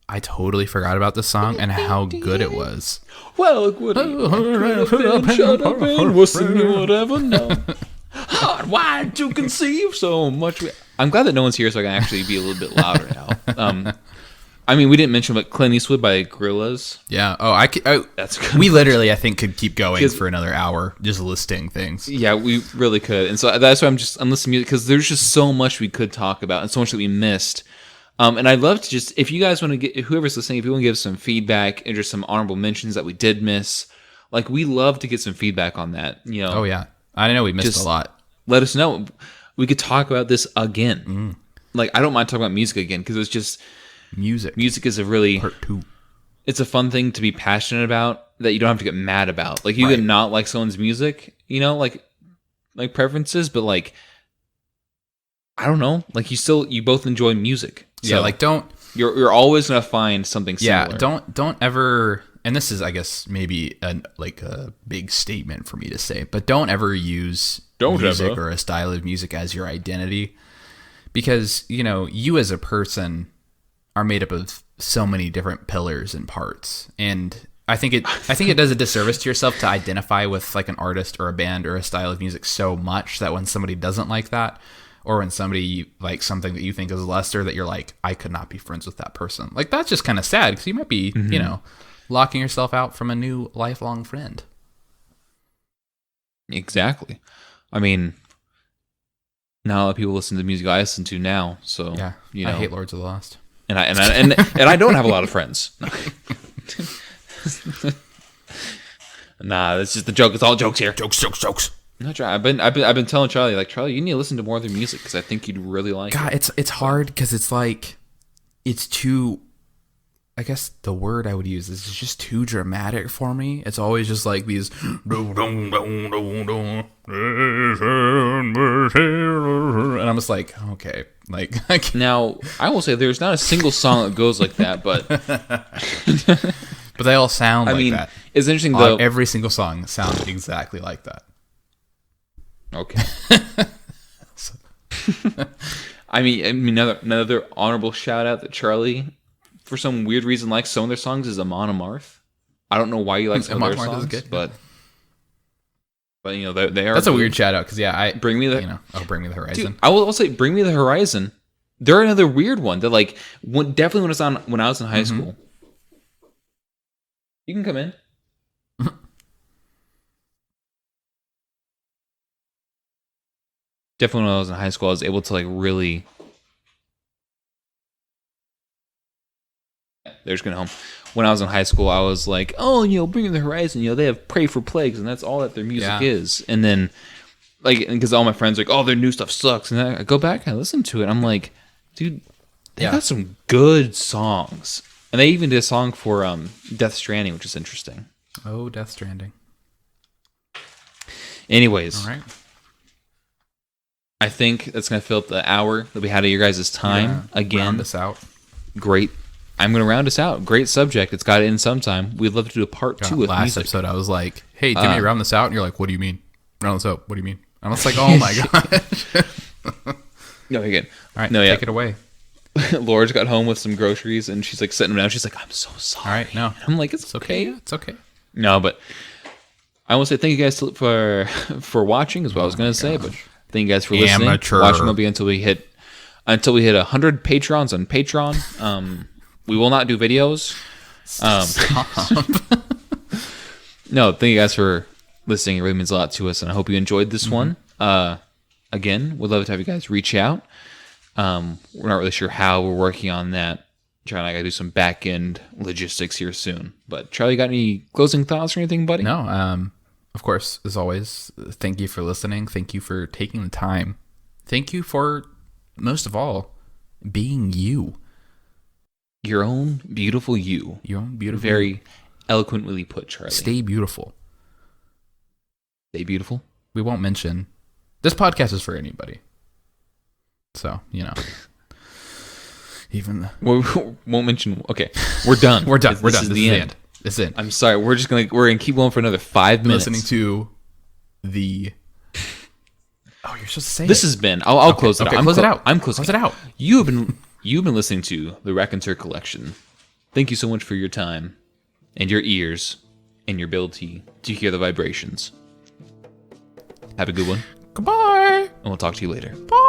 I totally forgot about this song and how good it was. Well, it would have shut up and whistle, you would ever know. Hard-wired to conceive so much. I'm glad that no one's here so I can actually be a little bit louder now. I mean, we didn't mention, but Clint Eastwood by Gorillaz. Yeah. Oh, that's good. We literally, I think, could keep going for another hour just listing things. Yeah, we really could. And so that's why I'm listening to music, because there's just so much we could talk about and so much that we missed. And I'd love to just, if you guys want to get, whoever's listening, if you want to give some feedback and just some honorable mentions that we did miss, like, we love to get some feedback on that. Oh, yeah. I know we missed a lot. Let us know. We could talk about this again. Like, I don't mind talking about music again, because it's just... Music is a really... Part 2. It's a fun thing to be passionate about that you don't have to get mad about. Like, you can not like someone's music, like preferences, but like, I don't know. Like, you both enjoy music. So yeah, like, don't... You're always going to find something similar. Yeah, don't ever... And this is, I guess, maybe a big statement for me to say, but don't ever use music or a style of music as your identity. Because, you as a person are made up of so many different pillars and parts. And I think it does a disservice to yourself to identify with like an artist or a band or a style of music so much that when somebody doesn't like that, or when somebody likes something that you think is lesser, that you're like, I could not be friends with that person. Like, that's just kind of sad because you might be, locking yourself out from a new lifelong friend. Exactly. I mean, not a lot of people listen to the music I listen to now, so yeah, I hate Lords of the Lost. And I don't have a lot of friends. Nah, that's just the joke. It's all jokes here. Jokes. No, I've been telling Charlie, like, Charlie, you need to listen to more of their music because I think you'd really like it. God, it's hard because it's like, it's too, I guess the word I would use is it's just too dramatic for me. It's always just like these, and I'm just like, okay. Like now, I will say there's not a single song that goes like that, but but they all sound like that. It's interesting though. Every single song sounds exactly like that. Okay. I mean, another honorable shout out that Charlie, for some weird reason, likes some of their songs is Amon Amarth. I don't know why you like some of their songs, but you know they are. That's a weird shout out because Bring Me the Bring Me the Horizon. Dude, I will say Bring Me the Horizon. They're another weird one that like definitely when I was in high school. You can come in. Definitely when I was in high school, I was able to like really. They're just going home. When I was in high school, I was like, oh, Bring Me the Horizon. They have Pray for Plagues, and that's all that their music is. And then, like, because all my friends are like, oh, their new stuff sucks. And I go back and I listen to it. I'm like, dude, they got some good songs. And they even did a song for Death Stranding, which is interesting. Oh, Death Stranding. Anyways. All right. I think that's going to fill up the hour that we had of your guys' time. Again. Round us out. Great. I'm going to round us out. Great subject. It's got to end sometime. We'd love to do a part 2 with last music. episode, I was like, hey, Jimmy, round this out. And you're like, what do you mean? Round this out. What do you mean? And I was like, oh my gosh. No, you're good. All right, no, take it away. Laura's got home with some groceries and she's like setting them down. She's like, I'm so sorry. All right, no. I'm like, it's okay. It's okay. No, but I want to say thank you guys for watching is what I was going to say, but thank you guys for listening. Amateur. Watching will be until we hit 100 Patrons on Patreon. We will not do videos. No, thank you guys for listening. It really means a lot to us, and I hope you enjoyed this one. Again, we'd love to have you guys reach out. We're not really sure how. We're working on that. Trying to do some back end logistics here soon. But Charlie, got any closing thoughts or anything, buddy? No. Of course, as always, thank you for listening. Thank you for taking the time. Thank you for, most of all, being you. Your own beautiful you. Your own beautiful. Very eloquently put, Charlie. Stay beautiful. Stay beautiful. We won't mention. This podcast is for anybody. So, even we won't mention. Okay, we're done. We're done. This is the end. It's in. I'm sorry. We're gonna keep going for another 5 minutes. Listening to the. Oh, you're supposed to say this it. has been. I'll close it out. Close it out. I'm closing it out. You've been listening to the Raconteur Collection. Thank you so much for your time and your ears and your ability to hear the vibrations. Have a good one. Goodbye. And we'll talk to you later. Bye.